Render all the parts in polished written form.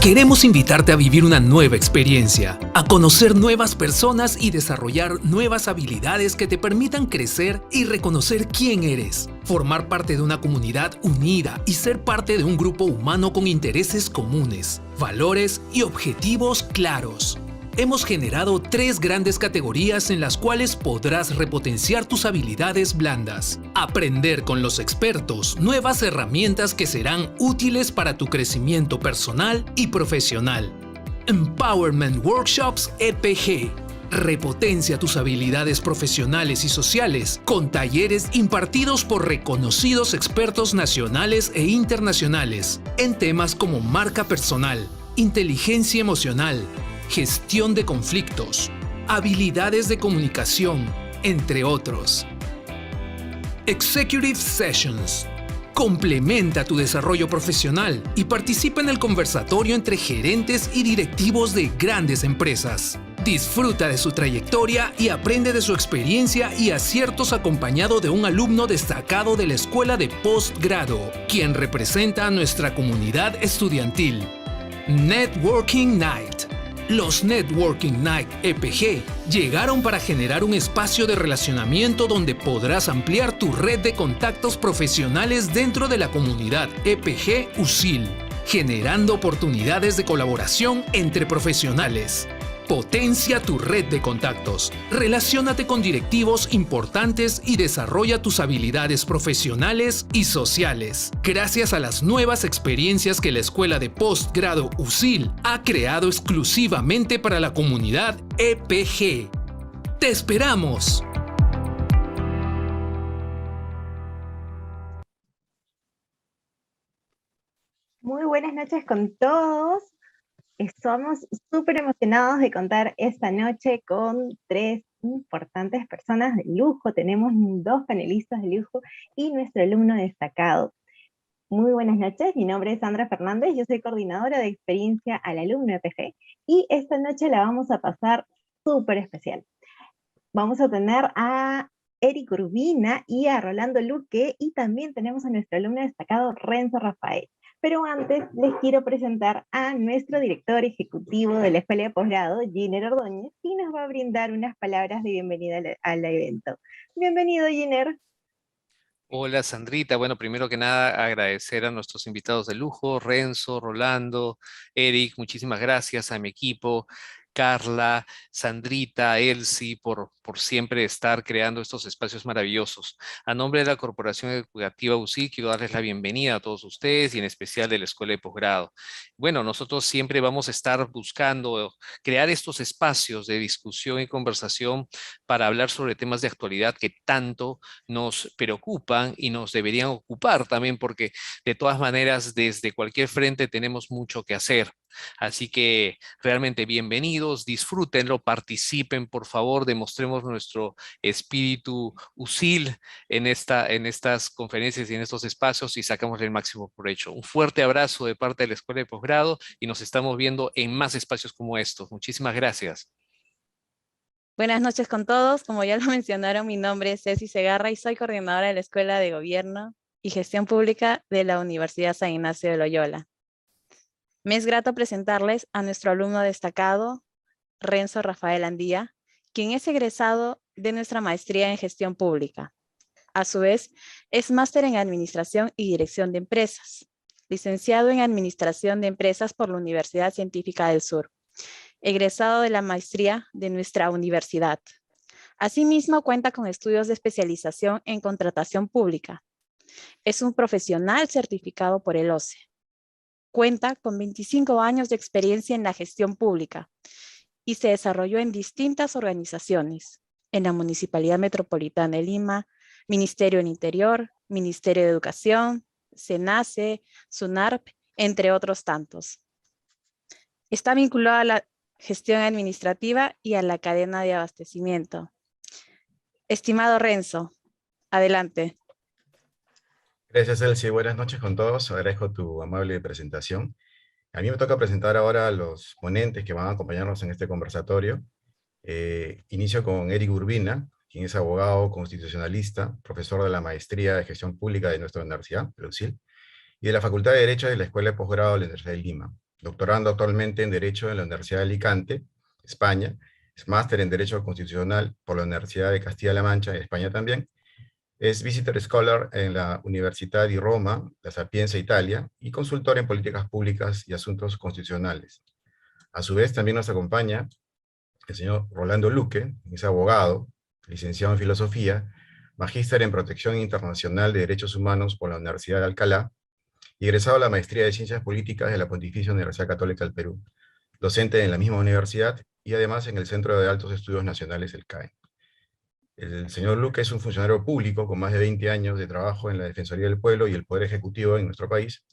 Queremos invitarte a vivir una nueva experiencia, a conocer nuevas personas y desarrollar nuevas habilidades que te permitan crecer y reconocer quién eres, formar parte de una comunidad unida y ser parte de un grupo humano con intereses comunes, valores y objetivos claros. Hemos generado 3 grandes categorías en las cuales podrás repotenciar tus habilidades blandas, aprender con los expertos nuevas herramientas que serán útiles para tu crecimiento personal y profesional. Empowerment Workshops EPG. Repotencia tus habilidades profesionales y sociales con talleres impartidos por reconocidos expertos nacionales e internacionales en temas como marca personal, inteligencia emocional, gestión de conflictos, habilidades de comunicación, entre otros. Executive Sessions. Complementa tu desarrollo profesional y participa en el conversatorio entre gerentes y directivos de grandes empresas. Disfruta de su trayectoria y aprende de su experiencia y aciertos acompañado de un alumno destacado de la escuela de postgrado, quien representa a nuestra comunidad estudiantil. Networking Night. Los Networking Night EPG llegaron para generar un espacio de relacionamiento donde podrás ampliar tu red de contactos profesionales dentro de la comunidad EPG USIL, generando oportunidades de colaboración entre profesionales. Potencia tu red de contactos, relaciónate con directivos importantes y desarrolla tus habilidades profesionales y sociales, gracias a las nuevas experiencias que la Escuela de Postgrado USIL ha creado exclusivamente para la comunidad EPG. ¡Te esperamos! Muy buenas noches con todos. Estamos súper emocionados de contar esta noche con 3 importantes personas de lujo. Tenemos 2 panelistas de lujo y nuestro alumno destacado. Muy buenas noches, mi nombre es Sandra Fernández, yo soy coordinadora de experiencia al alumno EPG y esta noche la vamos a pasar súper especial. Vamos a tener a Eric Urbina y a Rolando Luque y también tenemos a nuestro alumno destacado Renzo Rafael. Pero antes les quiero presentar a nuestro director ejecutivo de la Escuela de Posgrado, Giner Ordóñez, y nos va a brindar unas palabras de bienvenida al evento. Bienvenido, Giner. Hola Sandrita, bueno, primero que nada agradecer a nuestros invitados de lujo, Renzo, Rolando, Eric, muchísimas gracias a mi equipo, Carla, Sandrita, Elsie, por siempre estar creando estos espacios maravillosos. A nombre de la Corporación Educativa UCI, quiero darles la bienvenida a todos ustedes y en especial de la Escuela de Posgrado. Bueno, nosotros siempre vamos a estar buscando crear estos espacios de discusión y conversación para hablar sobre temas de actualidad que tanto nos preocupan y nos deberían ocupar también, porque de todas maneras desde cualquier frente tenemos mucho que hacer. Así que realmente bienvenidos, disfrútenlo, participen, por favor, demostremos nuestro espíritu USIL en estas conferencias y en estos espacios y sacamos el máximo provecho. Un fuerte abrazo de parte de la Escuela de Posgrado y nos estamos viendo en más espacios como estos. Muchísimas gracias. Buenas noches con todos. Como ya lo mencionaron, mi nombre es Ceci Segarra y soy coordinadora de la Escuela de Gobierno y Gestión Pública de la Universidad San Ignacio de Loyola. Me es grato presentarles a nuestro alumno destacado, Renzo Rafael Andía, quien es egresado de nuestra maestría en Gestión Pública. A su vez, es máster en Administración y Dirección de Empresas, licenciado en Administración de Empresas por la Universidad Científica del Sur, egresado de la maestría de nuestra universidad. Asimismo, cuenta con estudios de especialización en contratación pública. Es un profesional certificado por el OCE. Cuenta con 25 años de experiencia en la gestión pública y se desarrolló en distintas organizaciones, en la Municipalidad Metropolitana de Lima, Ministerio del Interior, Ministerio de Educación, SENACE, SUNARP, entre otros tantos. Está vinculado a la gestión administrativa y a la cadena de abastecimiento. Estimado Renzo, adelante. Gracias, Elsie. Buenas noches con todos. Agradezco tu amable presentación. A mí me toca presentar ahora a los ponentes que van a acompañarnos en este conversatorio. Inicio con Eric Urbina, quien es abogado constitucionalista, profesor de la Maestría de Gestión Pública de nuestra universidad, la UCIL, y de la Facultad de Derecho de la Escuela de Posgrado de la Universidad de Lima. doctorando actualmente en Derecho en la Universidad de Alicante, España. Es máster en Derecho Constitucional por la Universidad de Castilla-La Mancha, en España también. Es Visitor Scholar en la Università di Roma, La Sapienza, Italia, y consultor en políticas públicas y asuntos constitucionales. A su vez, también nos acompaña el señor Rolando Luque, es abogado, licenciado en Filosofía, magíster en Protección Internacional de Derechos Humanos por la Universidad de Alcalá, y egresado a la Maestría de Ciencias Políticas de la Pontificia Universidad Católica del Perú, docente en la misma universidad y además en el Centro de Altos Estudios Nacionales, el CAE. El señor Luque es un funcionario público con más de 20 años de trabajo en la Defensoría del Pueblo y el Poder Ejecutivo en nuestro país,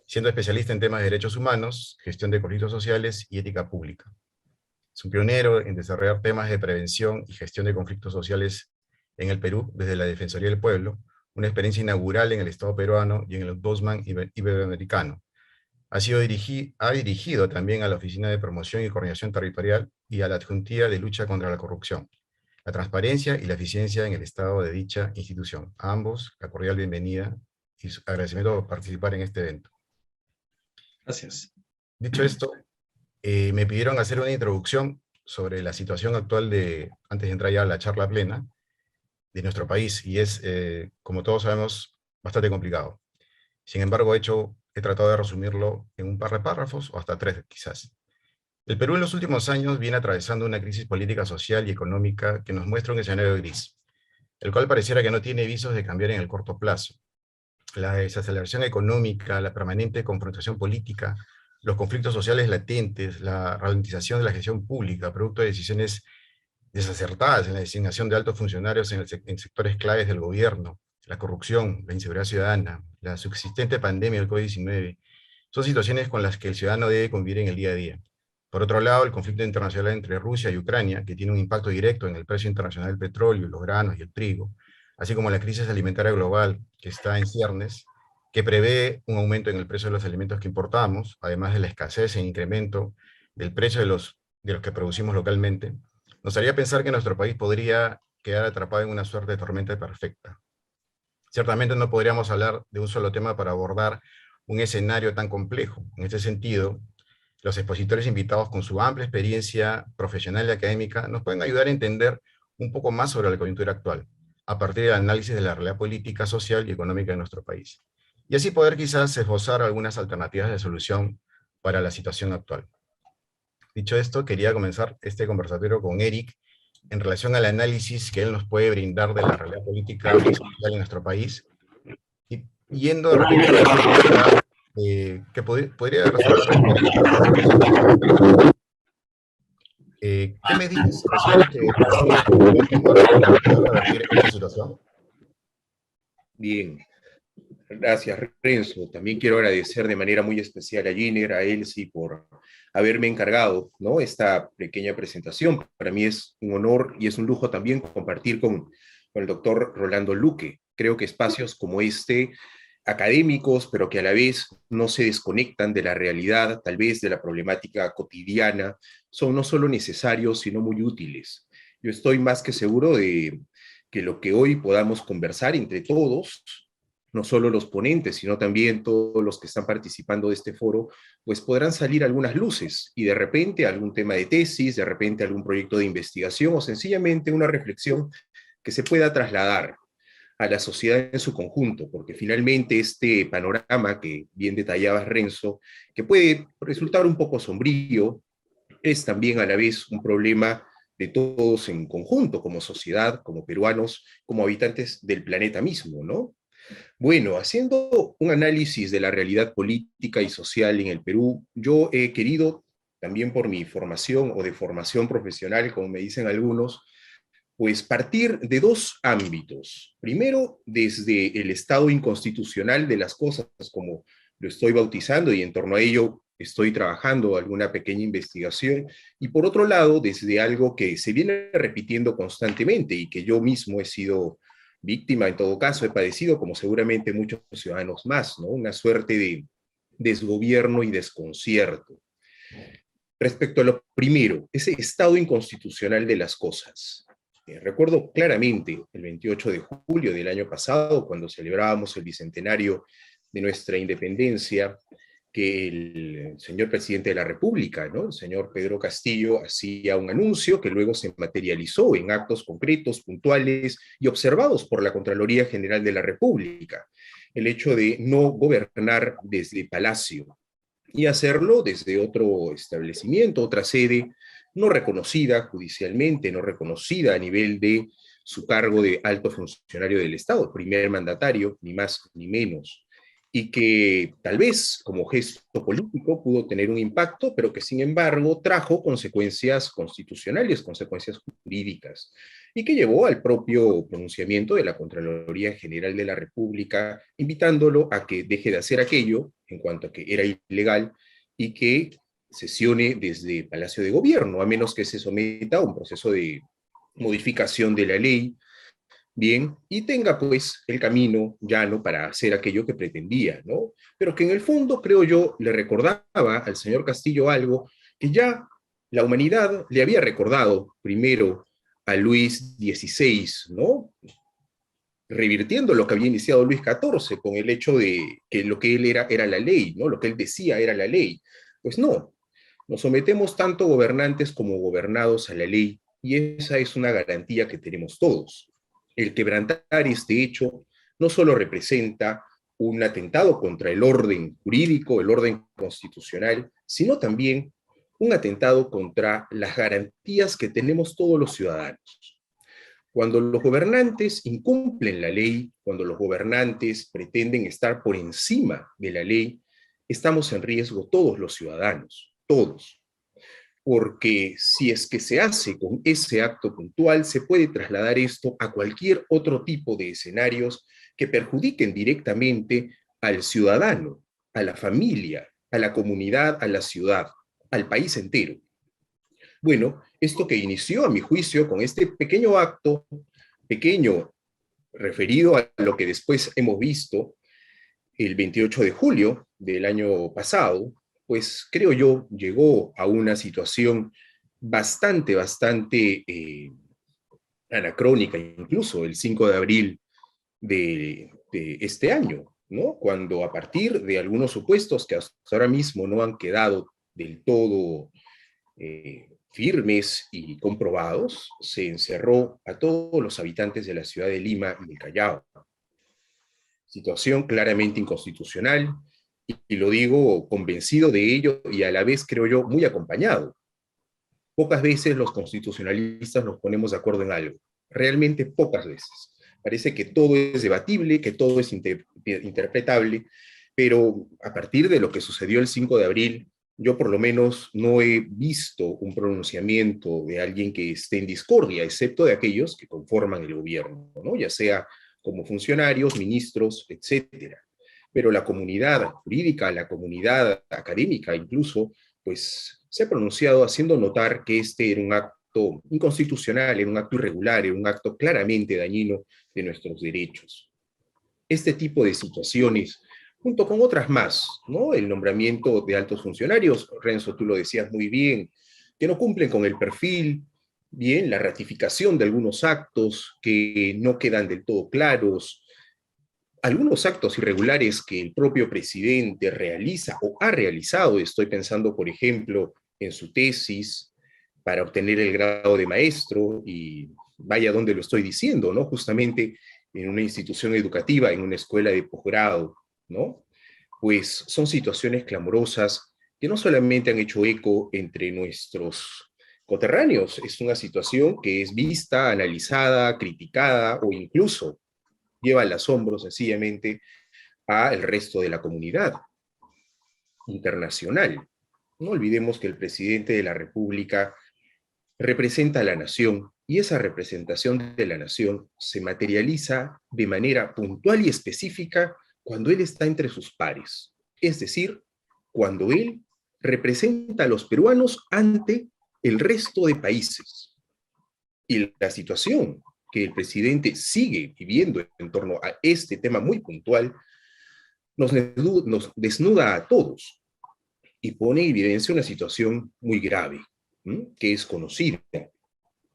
siendo especialista en temas de derechos humanos, gestión de conflictos sociales y ética pública. Es un pionero en desarrollar temas de prevención y gestión de conflictos sociales en el Perú desde la Defensoría del Pueblo, una experiencia inaugural en el Estado peruano y en el Ombudsman Iberoamericano. Ha dirigido también a la Oficina de Promoción y Coordinación Territorial y a la Adjuntía de Lucha contra la Corrupción, la transparencia y la eficiencia en el estado de dicha institución. A ambos, la cordial bienvenida y su agradecimiento por participar en este evento. Gracias. Dicho esto, me pidieron hacer una introducción sobre la situación actual antes de entrar ya a la charla plena, de nuestro país, y es, como todos sabemos, bastante complicado. Sin embargo, he tratado de resumirlo en un par de párrafos, o hasta 3 quizás. El Perú en los últimos años viene atravesando una crisis política, social y económica que nos muestra un escenario gris, el cual pareciera que no tiene visos de cambiar en el corto plazo. La desaceleración económica, la permanente confrontación política, los conflictos sociales latentes, la ralentización de la gestión pública, producto de decisiones desacertadas en la designación de altos funcionarios en sectores claves del gobierno, la corrupción, la inseguridad ciudadana, la subsistente pandemia del COVID-19, son situaciones con las que el ciudadano debe convivir en el día a día. Por otro lado, el conflicto internacional entre Rusia y Ucrania, que tiene un impacto directo en el precio internacional del petróleo, los granos y el trigo, así como la crisis alimentaria global, que está en ciernes, que prevé un aumento en el precio de los alimentos que importamos, además de la escasez e incremento del precio de los que producimos localmente, nos haría pensar que nuestro país podría quedar atrapado en una suerte de tormenta perfecta. Ciertamente no podríamos hablar de un solo tema para abordar un escenario tan complejo. En este sentido, los expositores invitados con su amplia experiencia profesional y académica nos pueden ayudar a entender un poco más sobre la coyuntura actual, a partir del análisis de la realidad política, social y económica de nuestro país. Y así poder quizás esbozar algunas alternativas de solución para la situación actual. Dicho esto, quería comenzar este conversatorio con Eric en relación al análisis que él nos puede brindar de la realidad política y social en nuestro país, y yendo de repente a la pregunta que podría resultar. ¿Qué medidas revertir esta situación? Bien, gracias Renzo. También quiero agradecer de manera muy especial a Giner, a Elsie por haberme encargado, ¿no?, esta pequeña presentación. Para mí es un honor y es un lujo también compartir con el doctor Rolando Luque. Creo que espacios como este, académicos, pero que a la vez no se desconectan de la realidad, tal vez de la problemática cotidiana, son no solo necesarios, sino muy útiles. Yo estoy más que seguro de que lo que hoy podamos conversar entre todos, no solo los ponentes, sino también todos los que están participando de este foro, pues podrán salir algunas luces y de repente algún tema de tesis, de repente algún proyecto de investigación o sencillamente una reflexión que se pueda trasladar a la sociedad en su conjunto, porque finalmente este panorama que bien detallaba Renzo, que puede resultar un poco sombrío, es también a la vez un problema de todos en conjunto, como sociedad, como peruanos, como habitantes del planeta mismo, ¿no? Bueno, haciendo un análisis de la realidad política y social en el Perú, yo he querido, también por mi formación o de formación profesional, como me dicen algunos, pues partir de dos ámbitos. Primero, desde el estado inconstitucional de las cosas, como lo estoy bautizando, y en torno a ello estoy trabajando alguna pequeña investigación, y por otro lado, desde algo que se viene repitiendo constantemente y que yo mismo he sido víctima, en todo caso, he padecido, como seguramente muchos ciudadanos más, ¿no?, una suerte de desgobierno y desconcierto. Respecto a lo primero, ese estado inconstitucional de las cosas. Recuerdo claramente el 28 de julio del año pasado, cuando celebrábamos el bicentenario de nuestra independencia, que el señor presidente de la República, ¿no? El señor Pedro Castillo, hacía un anuncio que luego se materializó en actos concretos, puntuales y observados por la Contraloría General de la República. El hecho de no gobernar desde Palacio y hacerlo desde otro establecimiento, otra sede, no reconocida judicialmente, no reconocida a nivel de su cargo de alto funcionario del Estado, primer mandatario, ni más ni menos, y que tal vez como gesto político pudo tener un impacto, pero que sin embargo trajo consecuencias constitucionales, consecuencias jurídicas, y que llevó al propio pronunciamiento de la Contraloría General de la República, invitándolo a que deje de hacer aquello en cuanto a que era ilegal y que sesione desde Palacio de Gobierno, a menos que se someta a un proceso de modificación de la ley, bien, y tenga pues el camino llano para hacer aquello que pretendía, ¿no? Pero que en el fondo, creo yo, le recordaba al señor Castillo algo que ya la humanidad le había recordado primero a Luis XVI, ¿no? Revirtiendo lo que había iniciado Luis XIV con el hecho de que lo que él era la ley, ¿no? Lo que él decía era la ley. Pues no, nos sometemos tanto gobernantes como gobernados a la ley, y esa es una garantía que tenemos todos. El quebrantar este hecho no solo representa un atentado contra el orden jurídico, el orden constitucional, sino también un atentado contra las garantías que tenemos todos los ciudadanos. Cuando los gobernantes incumplen la ley, cuando los gobernantes pretenden estar por encima de la ley, estamos en riesgo todos los ciudadanos, todos. Porque si es que se hace con ese acto puntual, se puede trasladar esto a cualquier otro tipo de escenarios que perjudiquen directamente al ciudadano, a la familia, a la comunidad, a la ciudad, al país entero. Bueno, esto que inició, a mi juicio, con este pequeño acto, pequeño, referido a lo que después hemos visto el 28 de julio del año pasado, pues creo yo llegó a una situación bastante anacrónica, incluso el 5 de abril de este año, ¿no? Cuando a partir de algunos supuestos que hasta ahora mismo no han quedado del todo firmes y comprobados, se encerró a todos los habitantes de la ciudad de Lima y del Callao. Situación claramente inconstitucional, y lo digo convencido de ello y a la vez, creo yo, muy acompañado. Pocas veces los constitucionalistas nos ponemos de acuerdo en algo, realmente pocas veces. Parece que todo es debatible, que todo es interpretable, pero a partir de lo que sucedió el 5 de abril, yo por lo menos no he visto un pronunciamiento de alguien que esté en discordia, excepto de aquellos que conforman el gobierno, ¿no? Ya sea como funcionarios, ministros, etcétera. Pero la comunidad jurídica, la comunidad académica incluso, pues se ha pronunciado haciendo notar que este era un acto inconstitucional, era un acto irregular, era un acto claramente dañino de nuestros derechos. Este tipo de situaciones, junto con otras más, ¿no? El nombramiento de altos funcionarios, Renzo, tú lo decías muy bien, que no cumplen con el perfil, bien, la ratificación de algunos actos que no quedan del todo claros, algunos actos irregulares que el propio presidente realiza o ha realizado. Estoy pensando, por ejemplo, en su tesis para obtener el grado de maestro, y vaya donde lo estoy diciendo, ¿no? Justamente en una institución educativa, en una escuela de posgrado, ¿no? Pues son situaciones clamorosas que no solamente han hecho eco entre nuestros coterráneos, es una situación que es vista, analizada, criticada o incluso lleva al asombro sencillamente al resto de la comunidad internacional. No olvidemos que el presidente de la República representa a la nación, y esa representación de la nación se materializa de manera puntual y específica cuando él está entre sus pares, es decir, cuando él representa a los peruanos ante el resto de países. Y la situación que el presidente sigue viviendo en torno a este tema muy puntual nos desnuda a todos y pone en evidencia una situación muy grave, que es conocida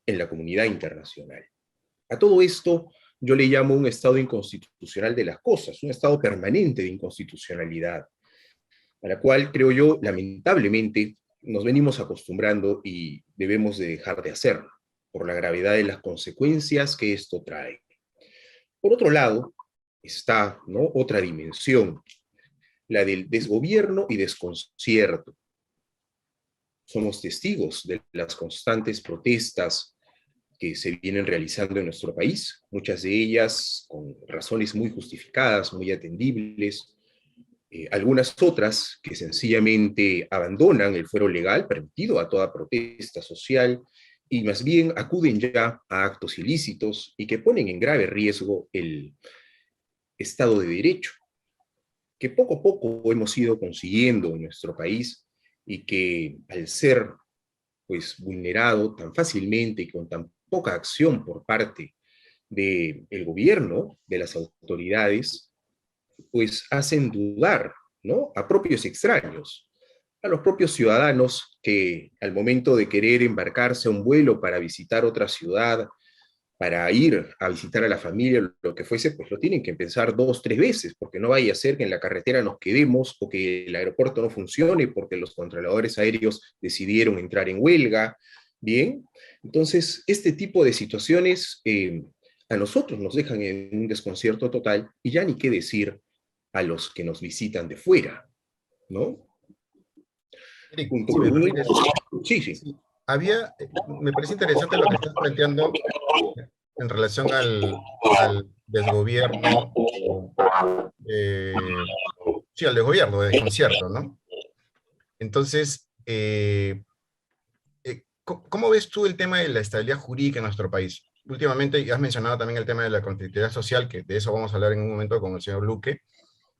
en la comunidad internacional. A todo esto yo le llamo un estado inconstitucional de las cosas, un estado permanente de inconstitucionalidad, a la cual, creo yo, lamentablemente, nos venimos acostumbrando y debemos de dejar de hacerlo, por la gravedad de las consecuencias que esto trae. Por otro lado, está, ¿no?, otra dimensión, la del desgobierno y desconcierto. Somos testigos de las constantes protestas que se vienen realizando en nuestro país, muchas de ellas con razones muy justificadas, muy atendibles, algunas otras que sencillamente abandonan el fuero legal permitido a toda protesta social y más bien acuden ya a actos ilícitos y que ponen en grave riesgo el Estado de Derecho, que poco a poco hemos ido consiguiendo en nuestro país y que al ser pues vulnerado tan fácilmente y con tan poca acción por parte del gobierno, de las autoridades, pues hacen dudar, ¿no?, a propios extraños, a los propios ciudadanos que al momento de querer embarcarse a un vuelo para visitar otra ciudad, para ir a visitar a la familia, lo que fuese, pues lo tienen que pensar 2, 3 veces, porque no vaya a ser que en la carretera nos quedemos o que el aeropuerto no funcione porque los controladores aéreos decidieron entrar en huelga. Bien, entonces este tipo de situaciones a nosotros nos dejan en un desconcierto total y ya ni qué decir a los que nos visitan de fuera, ¿no? Eric, Junto si me con permites, sí, sí. sí, me parece interesante lo que estás planteando en relación al desgobierno, eh, sí, al desgobierno, de desconcierto, ¿no? Entonces, ¿cómo ves tú el tema de la estabilidad jurídica en nuestro país? Últimamente has mencionado también el tema de la conflictividad social, que de eso vamos a hablar en un momento con el señor Luque.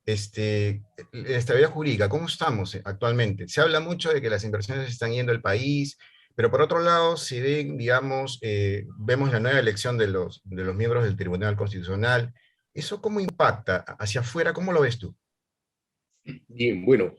La estabilidad jurídica, ¿cómo estamos actualmente? Se habla mucho de que las inversiones están yendo al país, pero por otro lado, se ven, digamos, vemos la nueva elección de los miembros del Tribunal Constitucional. ¿Eso cómo impacta hacia afuera? ¿Cómo lo ves tú? Bien, bueno,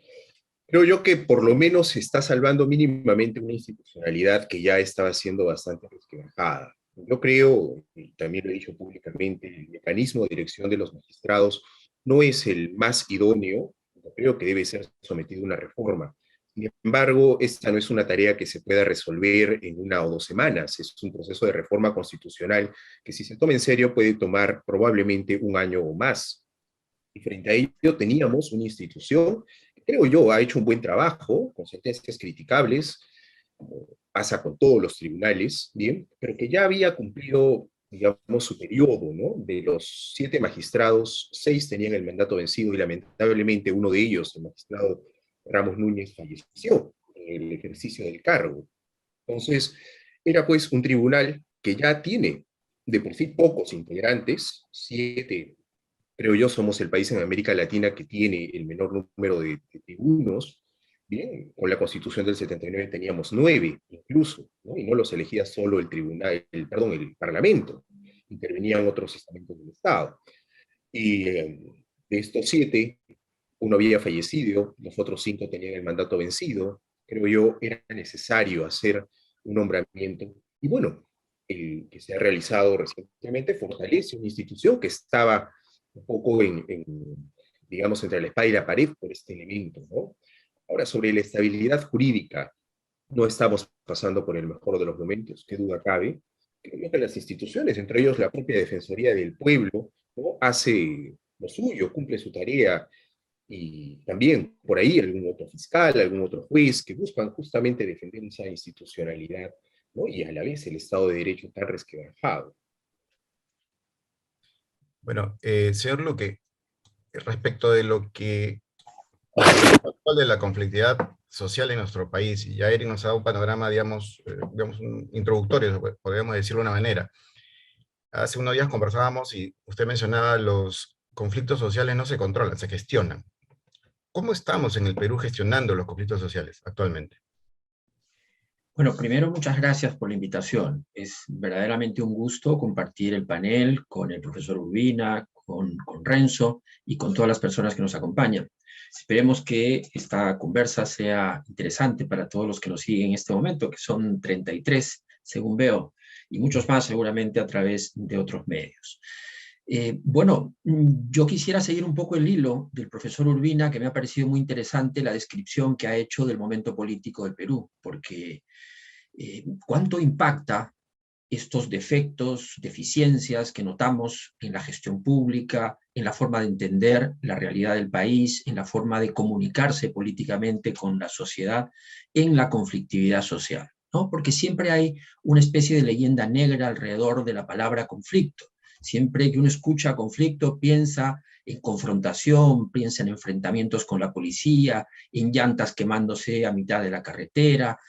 creo yo que por lo menos se está salvando mínimamente una institucionalidad que ya estaba siendo bastante resquebrajada. Yo creo, y también lo he dicho públicamente, el mecanismo de dirección de los magistrados no es el más idóneo, yo creo que debe ser sometido a una reforma. Sin embargo, esta no es una tarea que se pueda resolver en 1 o 2 semanas, es un proceso de reforma constitucional que si se toma en serio puede tomar probablemente 1 año o más. Y frente a ello teníamos una institución que creo yo ha hecho un buen trabajo, con sentencias criticables, como pasa con todos los tribunales, bien, pero que ya había cumplido, digamos, su periodo, ¿no? De los 7 magistrados, 6 tenían el mandato vencido y lamentablemente uno de ellos, el magistrado Ramos Núñez, falleció en el ejercicio del cargo. Entonces, era pues un tribunal que ya tiene de por sí pocos integrantes, 7. Creo yo, somos el país en América Latina que tiene el menor número de tribunos. Bien, con la Constitución del 79 teníamos 9 incluso, ¿no? Y no los elegía solo el tribunal, perdón, el Parlamento, intervenían otros estamentos del Estado. Y de estos 7, uno había fallecido, los otros 5 tenían el mandato vencido. Creo yo, era necesario hacer un nombramiento. Y bueno, el que se ha realizado recientemente fortalece una institución que estaba un poco digamos, entre la espada y la pared por este elemento, ¿no? Ahora, sobre la estabilidad jurídica, no estamos pasando por el mejor de los momentos, qué duda cabe. Creo que las instituciones, entre ellos la propia Defensoría del Pueblo, ¿no?, hace lo suyo, cumple su tarea, y también por ahí algún otro fiscal, algún otro juez, que buscan justamente defender esa institucionalidad, ¿no?, y a la vez el Estado de Derecho tan resquebrajado. Bueno, señor Luque, respecto de lo que de la conflictividad social en nuestro país, y ya Eric nos ha dado un panorama, digamos, un introductorio, podríamos decirlo de una manera. Hace unos días conversábamos y usted mencionaba los conflictos sociales no se controlan, se gestionan. ¿Cómo estamos en el Perú gestionando los conflictos sociales actualmente? Bueno, primero, muchas gracias por la invitación. Es verdaderamente un gusto compartir el panel con el profesor Urbina, con Renzo y con todas las personas que nos acompañan. Esperemos que esta conversa sea interesante para todos los que nos siguen en este momento, que son 33, según veo, y muchos más seguramente a través de otros medios. Bueno, yo quisiera seguir un poco el hilo del profesor Urbina, que me ha parecido muy interesante la descripción que ha hecho del momento político del Perú, porque cuánto impacta estos defectos, deficiencias que notamos en la gestión pública, en la forma de entender la realidad del país, en la forma de comunicarse políticamente con la sociedad, en la conflictividad social, ¿no? Porque siempre hay una especie de leyenda negra alrededor de la palabra conflicto. Siempre que uno escucha conflicto, piensa en confrontación, piensa en enfrentamientos con la policía, en llantas quemándose a mitad de la carretera,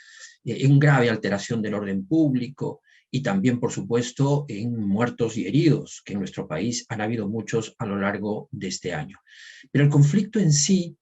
en grave alteración del orden público, y también, por supuesto, en muertos y heridos, que en nuestro país han habido muchos a lo largo de este año. Pero el conflicto en sí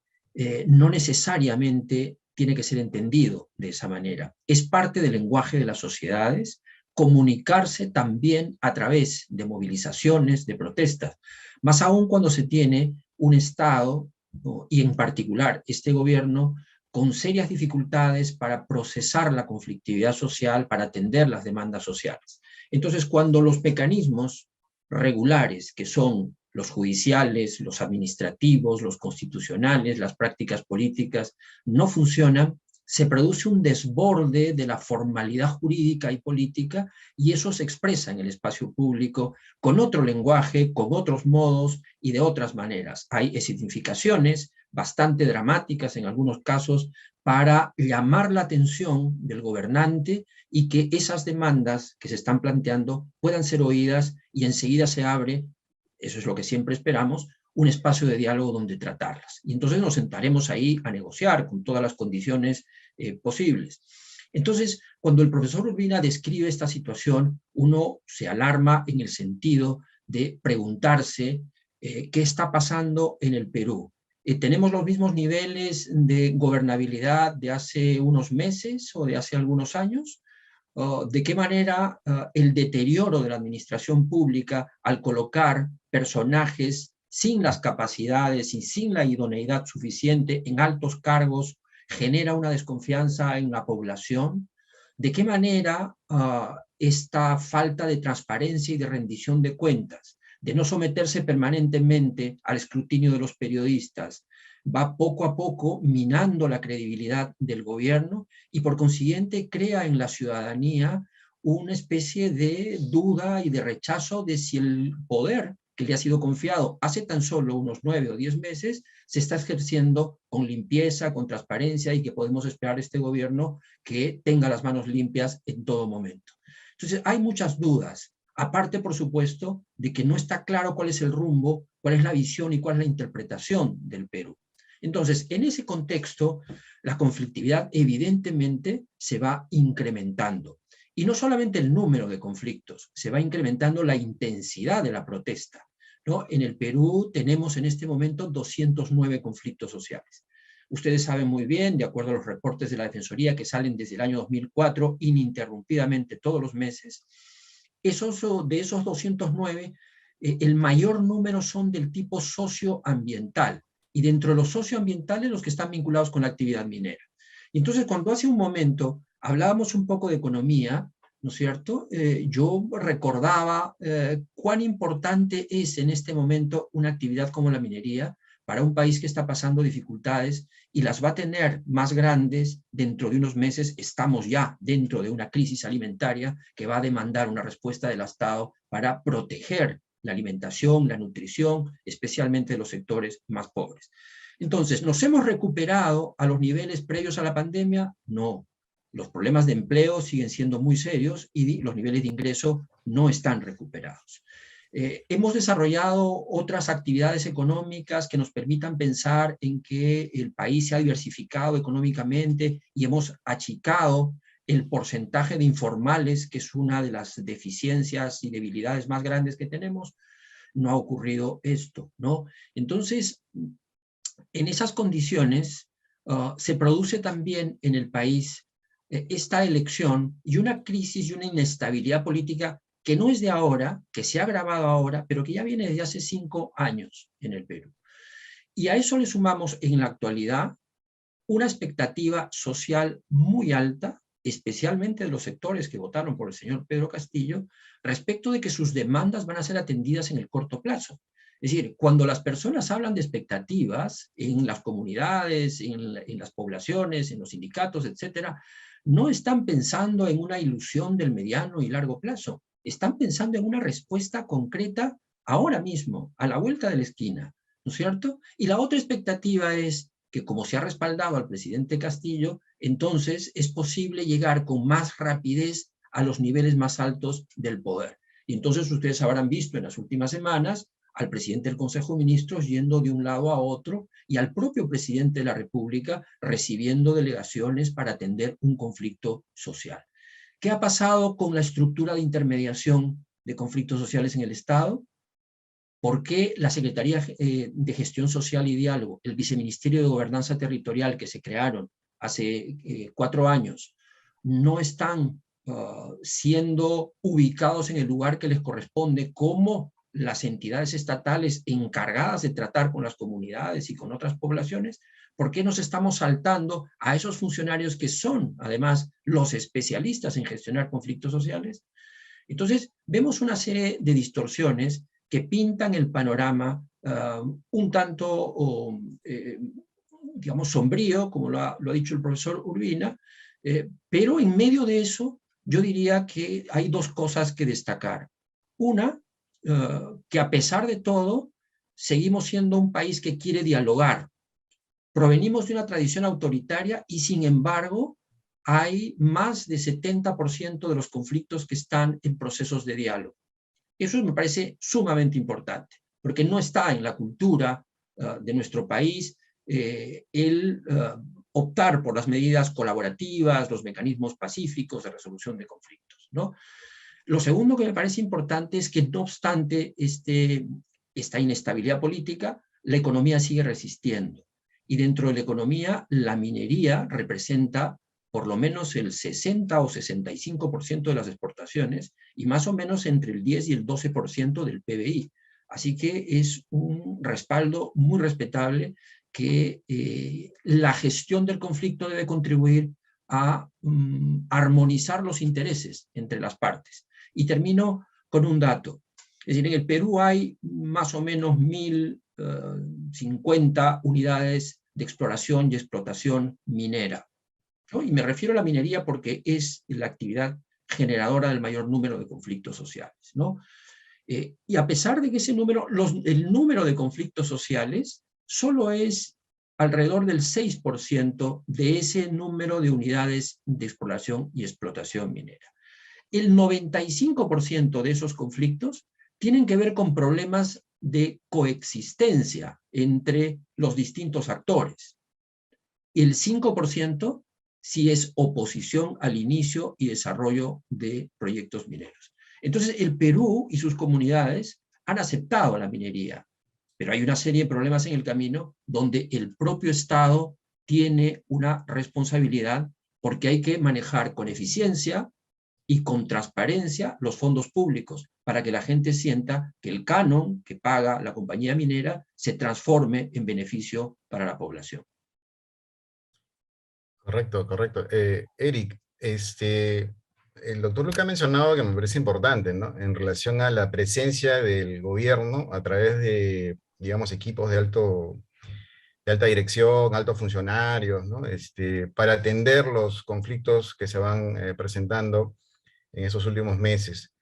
no necesariamente tiene que ser entendido de esa manera. Es parte del lenguaje de las sociedades, comunicarse también a través de movilizaciones, de protestas, más aún cuando se tiene un Estado, ¿no? Y en particular este gobierno, con serias dificultades para procesar la conflictividad social, para atender las demandas sociales. Entonces, cuando los mecanismos regulares, que son los judiciales, los administrativos, los constitucionales, las prácticas políticas, no funcionan, se produce un desborde de la formalidad jurídica y política, y eso se expresa en el espacio público con otro lenguaje, con otros modos y de otras maneras. Hay escenificaciones bastante dramáticas en algunos casos para llamar la atención del gobernante y que esas demandas que se están planteando puedan ser oídas, y enseguida se abre, eso es lo que siempre esperamos, un espacio de diálogo donde tratarlas. Y entonces nos sentaremos ahí a negociar con todas las condiciones posibles. Entonces, cuando el profesor Urbina describe esta situación, uno se alarma en el sentido de preguntarse qué está pasando en el Perú. ¿Tenemos los mismos niveles de gobernabilidad de hace unos meses o de hace algunos años? ¿De qué manera el deterioro de la administración pública al colocar personajes sin las capacidades y sin la idoneidad suficiente en altos cargos genera una desconfianza en la población? ¿De qué manera esta falta de transparencia y de rendición de cuentas, de no someterse permanentemente al escrutinio de los periodistas, va poco a poco minando la credibilidad del gobierno y por consiguiente crea en la ciudadanía una especie de duda y de rechazo de si el poder que le ha sido confiado hace tan solo unos 9 o 10 meses se está ejerciendo con limpieza, con transparencia, y que podemos esperar este gobierno que tenga las manos limpias en todo momento? Entonces hay muchas dudas, aparte por supuesto de que no está claro cuál es el rumbo, cuál es la visión y cuál es la interpretación del Perú. Entonces, en ese contexto, la conflictividad evidentemente se va incrementando. Y no solamente el número de conflictos, se va incrementando la intensidad de la protesta, ¿no? En el Perú tenemos en este momento 209 conflictos sociales. Ustedes saben muy bien, de acuerdo a los reportes de la Defensoría que salen desde el año 2004 ininterrumpidamente todos los meses, de esos 209, el mayor número son del tipo socioambiental, y dentro de los socioambientales los que están vinculados con la actividad minera. Y entonces, cuando hace un momento hablábamos un poco de economía, ¿no es cierto? Yo recordaba cuán importante es en este momento una actividad como la minería para un país que está pasando dificultades y las va a tener más grandes dentro de unos meses. Estamos ya dentro de una crisis alimentaria que va a demandar una respuesta del Estado para proteger la alimentación, la nutrición, especialmente de los sectores más pobres. Entonces, ¿nos hemos recuperado a los niveles previos a la pandemia? No. Los problemas de empleo siguen siendo muy serios y los niveles de ingreso no están recuperados. Hemos desarrollado otras actividades económicas que nos permitan pensar en que el país se ha diversificado económicamente y hemos achicado el porcentaje de informales, que es una de las deficiencias y debilidades más grandes que tenemos. No ha ocurrido esto, ¿no? Entonces, en esas condiciones se produce también en el país esta elección y una crisis y una inestabilidad política que no es de ahora, que se ha agravado ahora, pero que ya viene desde hace 5 años en el Perú. Y a eso le sumamos en la actualidad una expectativa social muy alta especialmente de los sectores que votaron por el señor Pedro Castillo, respecto de que sus demandas van a ser atendidas en el corto plazo. Es decir, cuando las personas hablan de expectativas en las comunidades, en las poblaciones, en los sindicatos, etcétera, no están pensando en una ilusión del mediano y largo plazo, están pensando en una respuesta concreta ahora mismo, a la vuelta de la esquina, ¿no es cierto? Y la otra expectativa es que, como se ha respaldado al presidente Castillo, entonces es posible llegar con más rapidez a los niveles más altos del poder. Y entonces ustedes habrán visto en las últimas semanas al presidente del Consejo de Ministros yendo de un lado a otro y al propio presidente de la República recibiendo delegaciones para atender un conflicto social. ¿Qué ha pasado con la estructura de intermediación de conflictos sociales en el Estado? ¿Por qué la Secretaría de Gestión Social y Diálogo, el Viceministerio de Gobernanza Territorial que se crearon hace 4 años, no están siendo ubicados en el lugar que les corresponde como las entidades estatales encargadas de tratar con las comunidades y con otras poblaciones? ¿Por qué nos estamos saltando a esos funcionarios que son, además, los especialistas en gestionar conflictos sociales? Entonces, vemos una serie de distorsiones que pintan el panorama un tanto, digamos, sombrío, como lo ha dicho el profesor Urbina, pero en medio de eso yo diría que hay 2 cosas que destacar. Una, que a pesar de todo, seguimos siendo un país que quiere dialogar. Provenimos de una tradición autoritaria y, sin embargo, hay más de 70% de los conflictos que están en procesos de diálogo. Eso me parece sumamente importante, porque no está en la cultura de nuestro país el optar por las medidas colaborativas, los mecanismos pacíficos de resolución de conflictos, ¿no? Lo segundo que me parece importante es que, no obstante esta inestabilidad política, la economía sigue resistiendo. Y dentro de la economía, la minería representa por lo menos el 60 o 65% de las exportaciones y más o menos entre el 10 y el 12% del PBI. Así que es un respaldo muy respetable que la gestión del conflicto debe contribuir a armonizar los intereses entre las partes. Y termino con un dato. Es decir, en el Perú hay más o menos 1.050 unidades de exploración y explotación minera, ¿no? Y me refiero a la minería porque es la actividad generadora del mayor número de conflictos sociales, ¿no? Y a pesar de que ese número, el número de conflictos sociales solo es alrededor del 6% de ese número de unidades de exploración y explotación minera. El 95% de esos conflictos tienen que ver con problemas de coexistencia entre los distintos actores. El 5% sí es oposición al inicio y desarrollo de proyectos mineros. Entonces, el Perú y sus comunidades han aceptado la minería, pero hay una serie de problemas en el camino donde el propio Estado tiene una responsabilidad porque hay que manejar con eficiencia y con transparencia los fondos públicos para que la gente sienta que el canon que paga la compañía minera se transforme en beneficio para la población. Correcto, correcto. Eric, el doctor Luque ha mencionado que me parece importante, ¿no? En relación a la presencia del gobierno a través de, digamos, equipos de alta dirección, altos funcionarios, ¿no? Para atender los conflictos que se van presentando en esos últimos meses.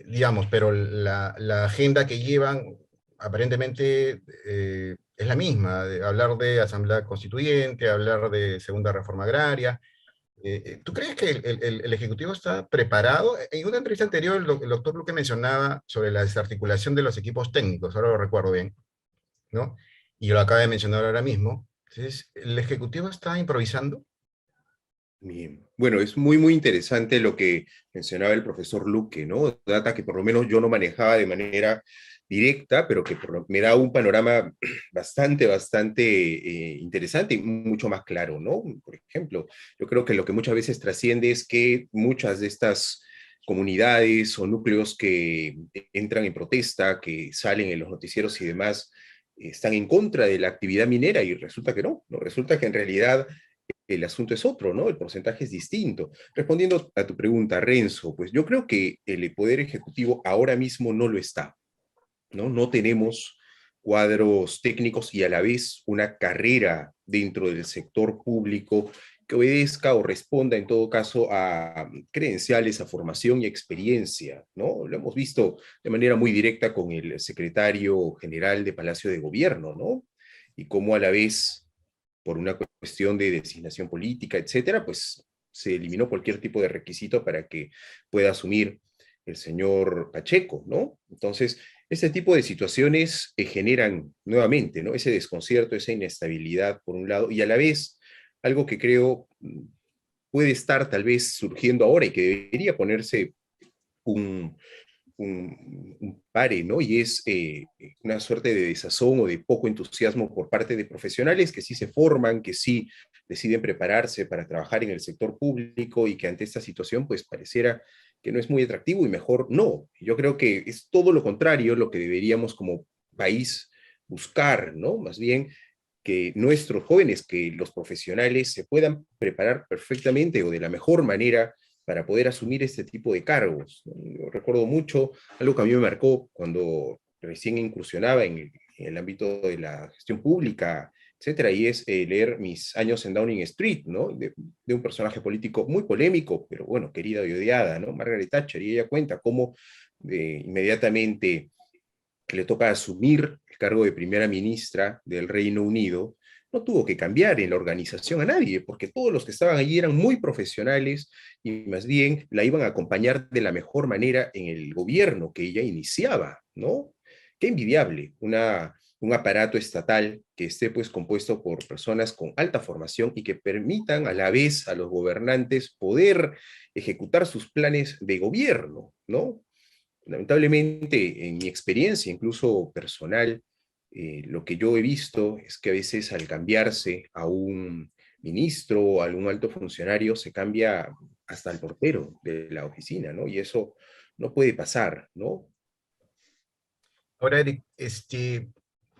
Digamos, pero la agenda que llevan aparentemente es la misma, de hablar de asamblea constituyente, hablar de segunda reforma agraria. ¿Tú crees que el Ejecutivo está preparado? En una entrevista anterior, el doctor Luque mencionaba sobre la desarticulación de los equipos técnicos, ahora lo recuerdo bien, ¿no? Y lo acaba de mencionar ahora mismo. Entonces, ¿el Ejecutivo está improvisando? Bien. Bueno, es muy, muy interesante lo que mencionaba el profesor Luque, ¿no? Data que por lo menos yo no manejaba de manera directa, pero que me da un panorama bastante interesante y mucho más claro, ¿no? Por ejemplo, yo creo que lo que muchas veces trasciende es que muchas de estas comunidades o núcleos que entran en protesta, que salen en los noticieros y demás, están en contra de la actividad minera y resulta que no, ¿no? Resulta que en realidad el asunto es otro, ¿no? El porcentaje es distinto. Respondiendo a tu pregunta, Renzo, pues yo creo que el Poder Ejecutivo ahora mismo no lo está, ¿no? No tenemos cuadros técnicos y a la vez una carrera dentro del sector público que obedezca o responda en todo caso a credenciales, a formación y experiencia, ¿no? Lo hemos visto de manera muy directa con el secretario general de Palacio de Gobierno, ¿no? Y cómo a la vez, por una cuestión de designación política, etcétera, pues se eliminó cualquier tipo de requisito para que pueda asumir el señor Pacheco, ¿no? Entonces, este tipo de situaciones generan nuevamente, ¿no? Ese desconcierto, esa inestabilidad por un lado, y a la vez algo que creo puede estar tal vez surgiendo ahora y que debería ponerse un, un pare, ¿no? Y es una suerte de desazón o de poco entusiasmo por parte de profesionales que sí se forman, que sí deciden prepararse para trabajar en el sector público y que ante esta situación pues pareciera que no es muy atractivo y mejor no. Yo creo que es todo lo contrario lo que deberíamos como país buscar, ¿no? Más bien que nuestros jóvenes, que los profesionales se puedan preparar perfectamente o de la mejor manera para poder asumir este tipo de cargos. Yo recuerdo mucho algo que a mí me marcó cuando recién incursionaba en el ámbito de la gestión pública, etcétera, y es leer mis años en Downing Street, ¿no? De un personaje político muy polémico, pero bueno, querida y odiada, ¿no? Margaret Thatcher, y ella cuenta cómo inmediatamente le toca asumir el cargo de primera ministra del Reino Unido, no tuvo que cambiar en la organización a nadie, porque todos los que estaban allí eran muy profesionales y más bien la iban a acompañar de la mejor manera en el gobierno que ella iniciaba, ¿no? Qué envidiable, un aparato estatal que esté pues compuesto por personas con alta formación y que permitan a la vez a los gobernantes poder ejecutar sus planes de gobierno, ¿no? Lamentablemente, en mi experiencia, incluso personal, lo que yo he visto es que a veces al cambiarse a un ministro o a algún alto funcionario se cambia hasta el portero de la oficina, ¿no? Y eso no puede pasar, ¿no? Ahora, Eric,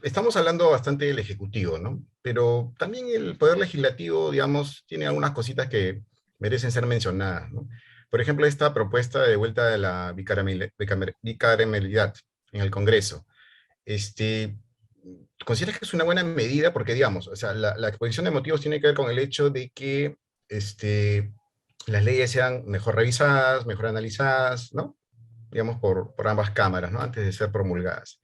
estamos hablando bastante del Ejecutivo, ¿no? Pero también el Poder Legislativo, digamos, tiene algunas cositas que merecen ser mencionadas, ¿no? Por ejemplo, esta propuesta de vuelta de la bicameralidad en el Congreso. Este, ¿Consideras que es una buena medida? Porque, digamos, o sea, la exposición de motivos tiene que ver con el hecho de que las leyes sean mejor revisadas, mejor analizadas, ¿no? Digamos, por ambas cámaras, ¿no? Antes de ser promulgadas.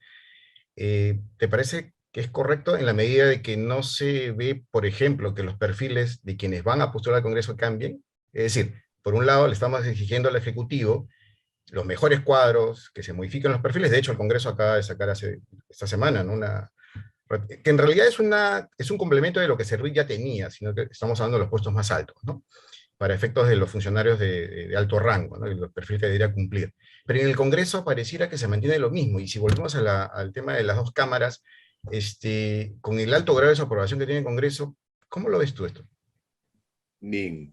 ¿Te parece que es correcto en la medida de que no se ve, por ejemplo, que los perfiles de quienes van a postular al Congreso cambien? Es decir, por un lado le estamos exigiendo al Ejecutivo los mejores cuadros, que se modifiquen los perfiles. De hecho, el Congreso acaba de sacar esta semana, ¿no? Que en realidad es un complemento de lo que Cervel ya tenía, sino que estamos hablando de los puestos más altos, ¿no? Para efectos de los funcionarios de alto rango, ¿no? Y los perfiles que debería cumplir. Pero en el Congreso pareciera que se mantiene lo mismo, y si volvemos al tema de las dos cámaras, con el alto grado de desaprobación que tiene el Congreso, ¿cómo lo ves tú esto? Bien.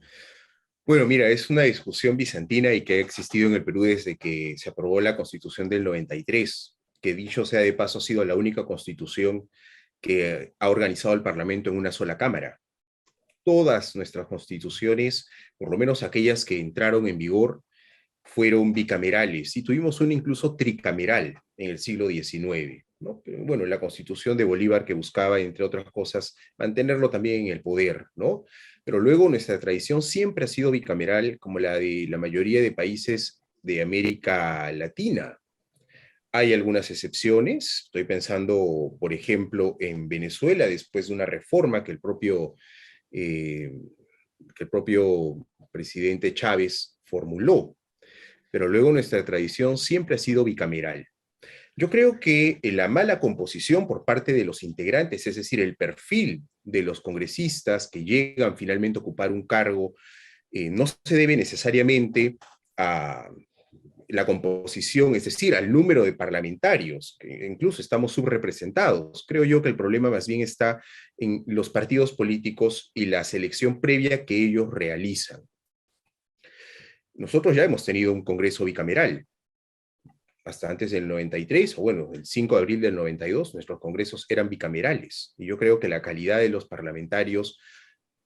Bueno, mira, es una discusión bizantina y que ha existido en el Perú desde que se aprobó la Constitución del 93, que dicho sea de paso ha sido la única constitución que ha organizado el Parlamento en una sola cámara. Todas nuestras constituciones, por lo menos aquellas que entraron en vigor, fueron bicamerales y tuvimos una incluso tricameral en el siglo XIX, ¿no? Pero, bueno, la Constitución de Bolívar que buscaba, entre otras cosas, mantenerlo también en el poder, ¿no? Pero luego nuestra tradición siempre ha sido bicameral, como la de la mayoría de países de América Latina. Hay algunas excepciones, estoy pensando, por ejemplo, en Venezuela, después de una reforma eh, que el propio presidente Chávez formuló, pero luego nuestra tradición siempre ha sido bicameral. Yo creo que la mala composición por parte de los integrantes, es decir, el perfil de los congresistas que llegan finalmente a ocupar un cargo, no se debe necesariamente a la composición, es decir, al número de parlamentarios, que incluso estamos subrepresentados. Creo yo que el problema más bien está en los partidos políticos y la selección previa que ellos realizan. Nosotros ya hemos tenido un Congreso bicameral, hasta antes del 93, o bueno, el 5 de abril del 92, nuestros congresos eran bicamerales, y yo creo que la calidad de los parlamentarios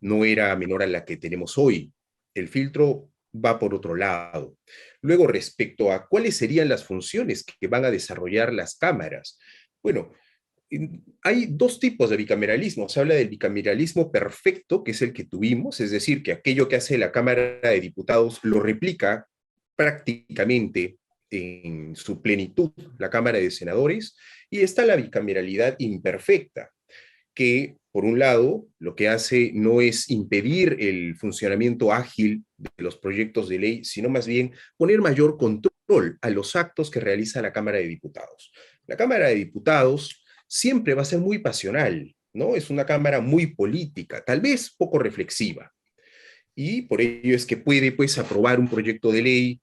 no era menor a la que tenemos hoy. El filtro va por otro lado. Luego, respecto a cuáles serían las funciones que van a desarrollar las cámaras. Bueno, hay dos tipos de bicameralismo. Se habla del bicameralismo perfecto, que es el que tuvimos, es decir, que aquello que hace la Cámara de Diputados lo replica prácticamente en su plenitud la Cámara de Senadores, y está la bicameralidad imperfecta, que por un lado lo que hace no es impedir el funcionamiento ágil de los proyectos de ley, sino más bien poner mayor control a los actos que realiza la Cámara de Diputados. La Cámara de Diputados siempre va a ser muy pasional, ¿no? Es una Cámara muy política, tal vez poco reflexiva, y por ello es que puede, pues, aprobar un proyecto de ley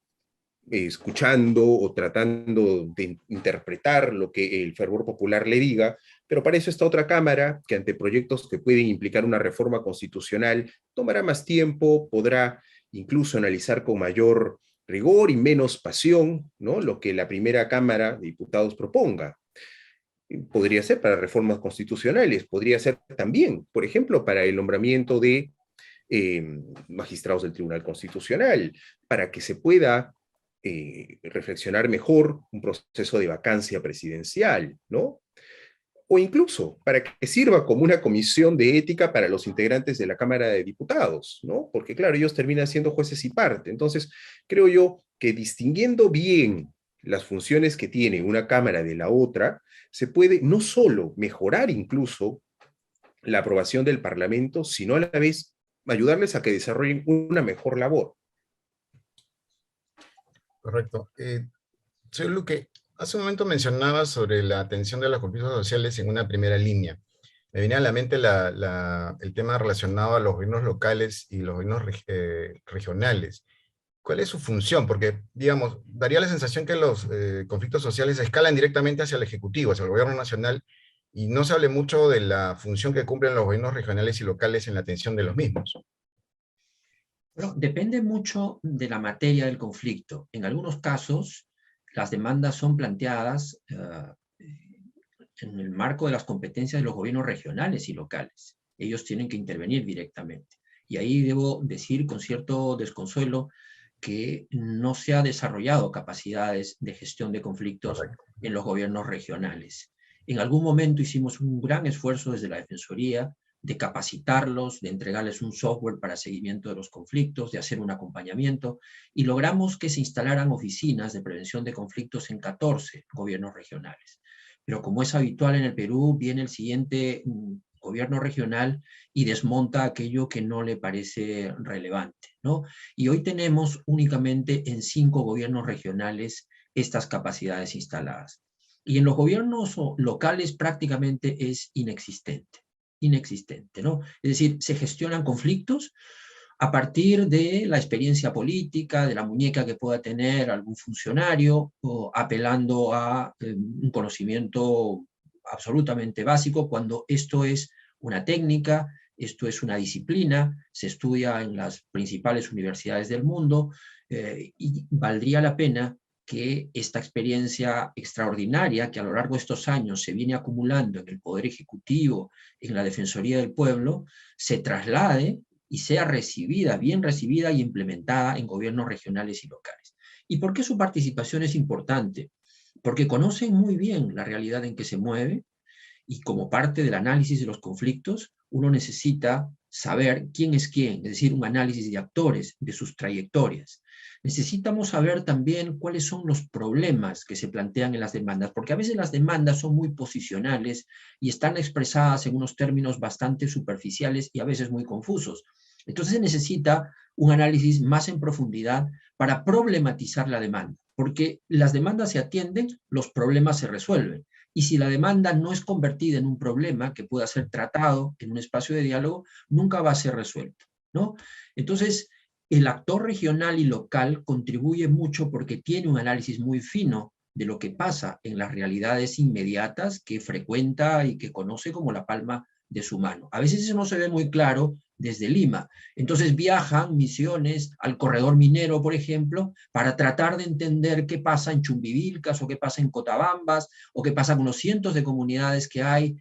escuchando o tratando de interpretar lo que el fervor popular le diga, pero para eso está otra Cámara que ante proyectos que pueden implicar una reforma constitucional tomará más tiempo, podrá incluso analizar con mayor rigor y menos pasión, ¿no?, lo que la primera Cámara de Diputados proponga. Podría ser para reformas constitucionales, podría ser también, por ejemplo, para el nombramiento de magistrados del Tribunal Constitucional, para que se pueda reflexionar mejor un proceso de vacancia presidencial, ¿no? O incluso para que sirva como una comisión de ética para los integrantes de la Cámara de Diputados, ¿no? Porque claro, ellos terminan siendo jueces y parte. Entonces, creo yo que distinguiendo bien las funciones que tiene una Cámara de la otra, se puede no solo mejorar incluso la aprobación del Parlamento, sino a la vez ayudarles a que desarrollen una mejor labor. Correcto. Señor Luque, hace un momento mencionaba sobre la atención de los conflictos sociales en una primera línea. Me venía a la mente el tema relacionado a los gobiernos locales y los gobiernos regionales. ¿Cuál es su función? Porque, digamos, daría la sensación que los conflictos sociales escalan directamente hacia el Ejecutivo, hacia el gobierno nacional, y no se hable mucho de la función que cumplen los gobiernos regionales y locales en la atención de los mismos. Bueno, depende mucho de la materia del conflicto. En algunos casos, las demandas son planteadas en el marco de las competencias de los gobiernos regionales y locales. Ellos tienen que intervenir directamente. Y ahí debo decir con cierto desconsuelo que no se ha desarrollado capacidades de gestión de conflictos en los gobiernos regionales. En algún momento hicimos un gran esfuerzo desde la Defensoría de capacitarlos, de entregarles un software para seguimiento de los conflictos, de hacer un acompañamiento, y logramos que se instalaran oficinas de prevención de conflictos en 14 gobiernos regionales. Pero como es habitual en el Perú, viene el siguiente gobierno regional y desmonta aquello que no le parece relevante, ¿no? Y hoy tenemos únicamente en 5 gobiernos regionales estas capacidades instaladas. Y en los gobiernos locales prácticamente es inexistente, ¿no? Es decir, se gestionan conflictos a partir de la experiencia política, de la muñeca que pueda tener algún funcionario, o apelando a un conocimiento absolutamente básico, cuando esto es una técnica, esto es una disciplina, se estudia en las principales universidades del mundo, y valdría la pena que esta experiencia extraordinaria que a lo largo de estos años se viene acumulando en el Poder Ejecutivo, en la Defensoría del Pueblo, se traslade y sea recibida, bien recibida y implementada en gobiernos regionales y locales. ¿Y por qué su participación es importante? Porque conocen muy bien la realidad en que se mueve, y como parte del análisis de los conflictos, uno necesita saber quién es quién, es decir, un análisis de actores, de sus trayectorias. Necesitamos saber también cuáles son los problemas que se plantean en las demandas, porque a veces las demandas son muy posicionales y están expresadas en unos términos bastante superficiales y a veces muy confusos. Entonces se necesita un análisis más en profundidad para problematizar la demanda, porque las demandas se atienden, los problemas se resuelven. Y si la demanda no es convertida en un problema que pueda ser tratado en un espacio de diálogo, nunca va a ser resuelto, ¿no? Entonces, el actor regional y local contribuye mucho porque tiene un análisis muy fino de lo que pasa en las realidades inmediatas que frecuenta y que conoce como la palma de su mano. A veces eso no se ve muy claro desde Lima. Entonces viajan misiones al corredor minero, por ejemplo, para tratar de entender qué pasa en Chumbivilcas, o qué pasa en Cotabambas, o qué pasa con los cientos de comunidades que hay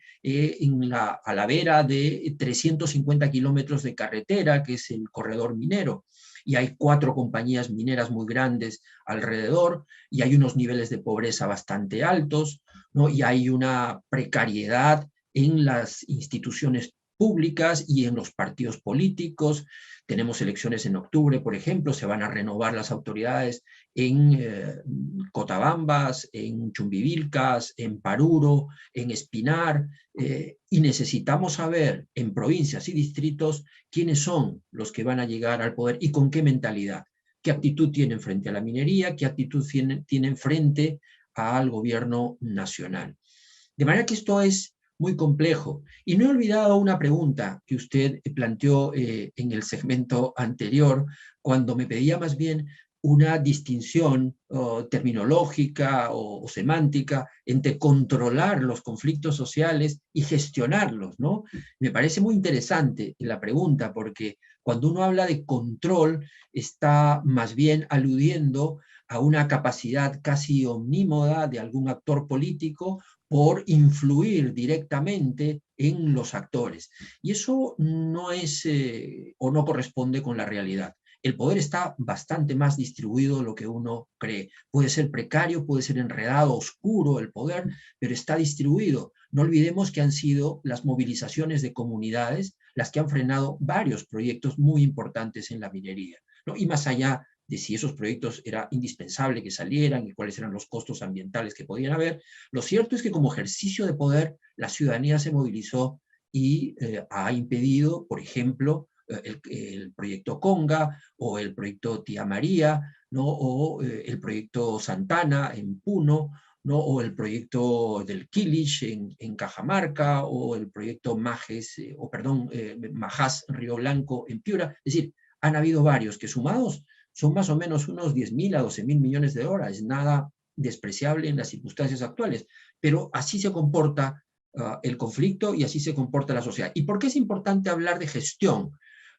a la vera de 350 kilómetros de carretera, que es el corredor minero. Y hay 4 compañías mineras muy grandes alrededor, y hay unos niveles de pobreza bastante altos, ¿no? Y hay una precariedad en las instituciones públicas y en los partidos políticos. Tenemos elecciones en octubre, por ejemplo, se van a renovar las autoridades en Cotabambas, en Chumbivilcas, en Paruro, en Espinar, y necesitamos saber en provincias y distritos quiénes son los que van a llegar al poder y con qué mentalidad, qué actitud tienen frente a la minería, qué actitud tienen frente al gobierno nacional. De manera que esto es muy complejo. Y no he olvidado una pregunta que usted planteó en el segmento anterior, cuando me pedía más bien una distinción terminológica o semántica entre controlar los conflictos sociales y gestionarlos, ¿no? Me parece muy interesante la pregunta, porque cuando uno habla de control, está más bien aludiendo a una capacidad casi omnímoda de algún actor político por influir directamente en los actores. Y eso no es o no corresponde con la realidad. El poder está bastante más distribuido de lo que uno cree. Puede ser precario, puede ser enredado, oscuro el poder, pero está distribuido. No olvidemos que han sido las movilizaciones de comunidades las que han frenado varios proyectos muy importantes en la minería, ¿no? Y más allá de si esos proyectos era indispensable que salieran y cuáles eran los costos ambientales que podían haber, lo cierto es que como ejercicio de poder, la ciudadanía se movilizó y ha impedido, por ejemplo, el proyecto Conga, o el proyecto Tía María, ¿no? O el proyecto Santana en Puno, ¿no? O el proyecto del Quilich en Cajamarca, o el proyecto Majes, Majás Río Blanco en Piura. Es decir, han habido varios que sumados son más o menos unos 10.000 a 12.000 millones de dólares, nada despreciable en las circunstancias actuales, pero así se comporta el conflicto y así se comporta la sociedad. ¿Y por qué es importante hablar de gestión?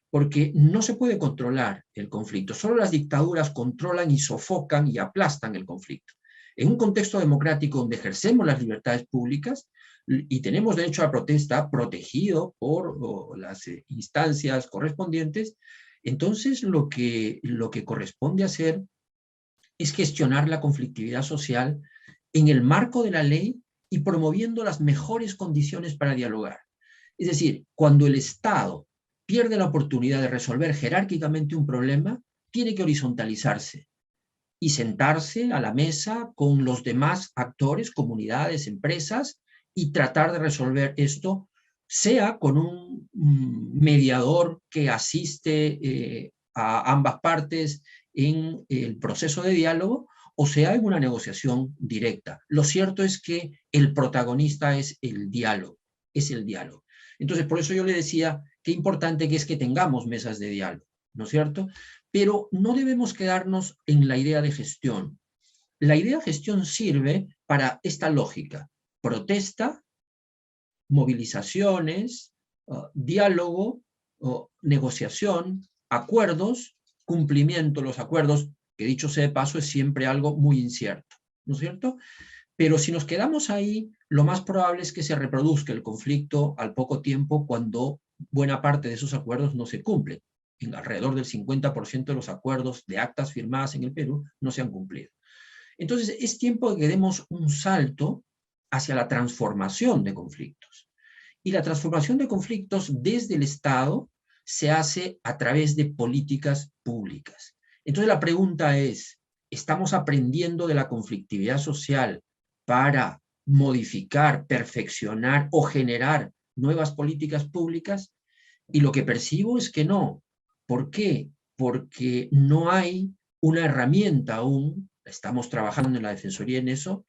Porque no se puede controlar el conflicto, solo las dictaduras controlan y sofocan y aplastan el conflicto. En un contexto democrático donde ejercemos las libertades públicas y tenemos derecho a protesta protegido por las instancias correspondientes, entonces lo que corresponde hacer es gestionar la conflictividad social en el marco de la ley y promoviendo las mejores condiciones para dialogar. Es decir, cuando el Estado pierde la oportunidad de resolver jerárquicamente un problema, tiene que horizontalizarse y sentarse a la mesa con los demás actores, comunidades, empresas, y tratar de resolver esto, sea con un mediador que asiste a ambas partes en el proceso de diálogo, o sea en una negociación directa. Lo cierto es que el protagonista es el diálogo, Entonces, por eso yo le decía qué importante que es que tengamos mesas de diálogo, ¿no es cierto? Pero no debemos quedarnos en la idea de gestión. La idea de gestión sirve para esta lógica: protesta, movilizaciones, diálogo, negociación, acuerdos, cumplimiento de los acuerdos, que dicho sea de paso es siempre algo muy incierto, ¿no es cierto? Pero si nos quedamos ahí, lo más probable es que se reproduzca el conflicto al poco tiempo, cuando buena parte de esos acuerdos no se cumplen. En alrededor del 50% de los acuerdos de actas firmadas en el Perú no se han cumplido. Entonces es tiempo de que demos un salto hacia la transformación de conflictos. Y la transformación de conflictos desde el Estado se hace a través de políticas públicas. Entonces la pregunta es, ¿estamos aprendiendo de la conflictividad social para modificar, perfeccionar o generar nuevas políticas públicas? Y lo que percibo es que no. ¿Por qué? Porque no hay una herramienta aún, estamos trabajando en la Defensoría en eso,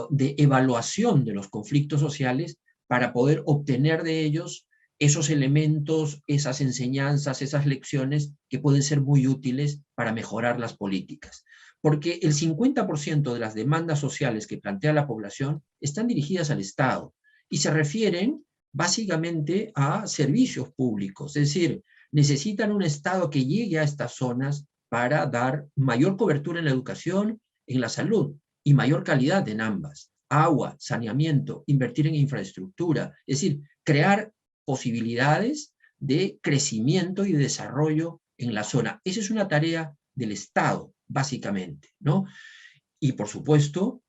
de evaluación de los conflictos sociales para poder obtener de ellos esos elementos, esas enseñanzas, esas lecciones que pueden ser muy útiles para mejorar las políticas. Porque el 50% de las demandas sociales que plantea la población están dirigidas al Estado y se refieren básicamente a servicios públicos, es decir, necesitan un Estado que llegue a estas zonas para dar mayor cobertura en la educación, en la salud, y mayor calidad en ambas. Agua, saneamiento, invertir en infraestructura, es decir, crear posibilidades de crecimiento y de desarrollo en la zona. Esa es una tarea del Estado, básicamente, ¿no? Y por supuesto,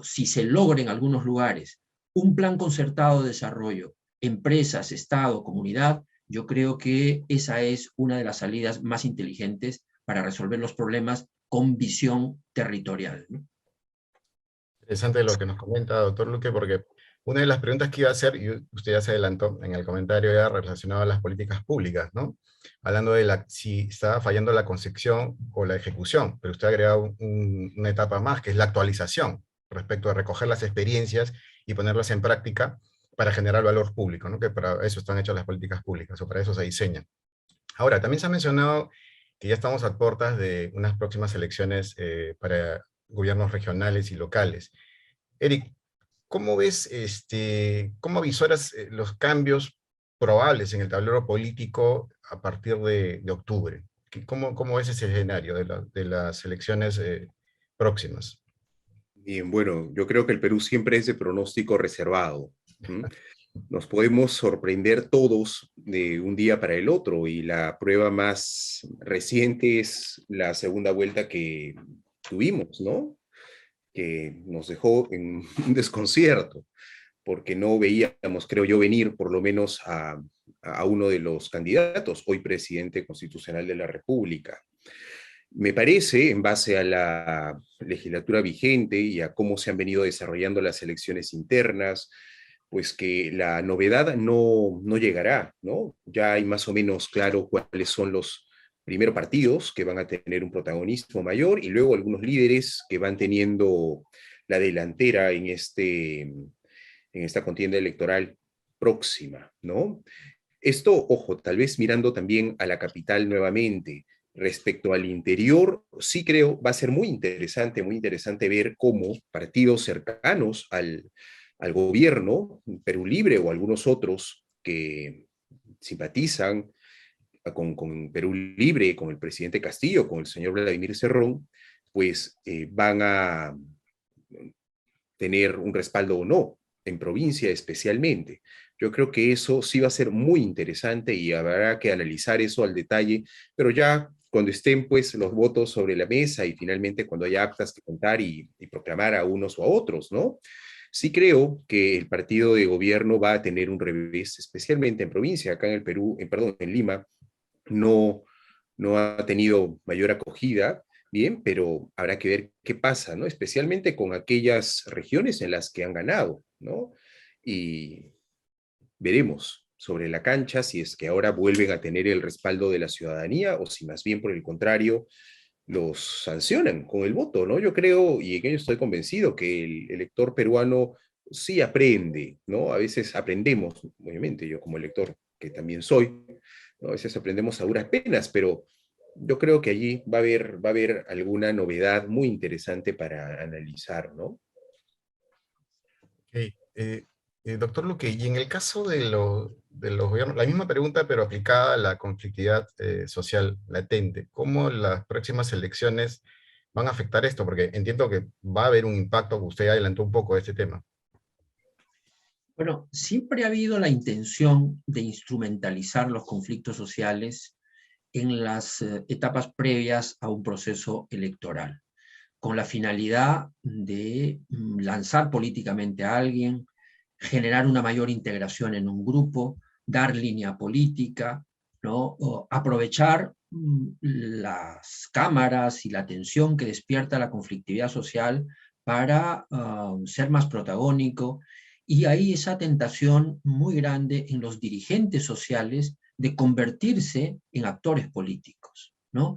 si se logra en algunos lugares un plan concertado de desarrollo, empresas, Estado, comunidad, yo creo que esa es una de las salidas más inteligentes para resolver los problemas con visión territorial, ¿no? Interesante lo que nos comenta, doctor Luque, porque una de las preguntas que iba a hacer, y usted ya se adelantó en el comentario, era relacionado a las políticas públicas, ¿no? Hablando de si estaba fallando la concepción o la ejecución, pero usted ha agregado una etapa más, que es la actualización, respecto a recoger las experiencias y ponerlas en práctica para generar valor público, ¿no? Que para eso están hechas las políticas públicas, o para eso se diseñan. Ahora, también se ha mencionado que ya estamos a puertas de unas próximas elecciones para gobiernos regionales y locales. Eric, ¿cómo ves, cómo visoras los cambios probables en el tablero político a partir de octubre? ¿Cómo ves ese escenario de las elecciones próximas? Bien, bueno, yo creo que el Perú siempre es de pronóstico reservado. Nos podemos sorprender todos de un día para el otro, y la prueba más reciente es la segunda vuelta que tuvimos, ¿no? Que nos dejó en un desconcierto, porque no veíamos, creo yo, venir por lo menos a uno de los candidatos, hoy presidente constitucional de la República. Me parece, en base a la legislatura vigente y a cómo se han venido desarrollando las elecciones internas, pues que la novedad no llegará, ¿no? Ya hay más o menos claro cuáles son los primeros partidos que van a tener un protagonismo mayor, y luego algunos líderes que van teniendo la delantera en esta contienda electoral próxima, ¿no? Esto, ojo, tal vez mirando también a la capital nuevamente. Respecto al interior, sí creo va a ser muy interesante ver cómo partidos cercanos al gobierno, Perú Libre o algunos otros que simpatizan con Perú Libre, con el presidente Castillo, con el señor Vladimir Cerrón, pues van a tener un respaldo o no, en provincia especialmente. Yo creo que eso sí va a ser muy interesante y habrá que analizar eso al detalle, pero ya cuando estén pues los votos sobre la mesa y finalmente cuando haya actas que contar y proclamar a unos o a otros, ¿no? Sí creo que el partido de gobierno va a tener un revés, especialmente en provincia. Acá en el Perú, en Lima, no ha tenido mayor acogida, bien, pero habrá que ver qué pasa, ¿no? Especialmente con aquellas regiones en las que han ganado, ¿no? Y veremos sobre la cancha si es que ahora vuelven a tener el respaldo de la ciudadanía o si más bien por el contrario los sancionan con el voto, ¿no? Yo creo, y en ello estoy convencido, que el elector peruano sí aprende, ¿no? A veces aprendemos, obviamente, yo como elector, que también soy, ¿no? A veces aprendemos a duras penas, pero yo creo que allí va a haber alguna novedad muy interesante para analizar, ¿no? Okay. Doctor Luque, y en el caso de los gobiernos, la misma pregunta, pero aplicada a la conflictividad social latente, ¿cómo las próximas elecciones van a afectar esto? Porque entiendo que va a haber un impacto, usted adelantó un poco de este tema. Bueno, siempre ha habido la intención de instrumentalizar los conflictos sociales en las etapas previas a un proceso electoral, con la finalidad de lanzar políticamente a alguien, generar una mayor integración en un grupo, dar línea política, ¿no? O aprovechar las cámaras y la tensión que despierta la conflictividad social para ser más protagónico, y hay esa tentación muy grande en los dirigentes sociales de convertirse en actores políticos, ¿no?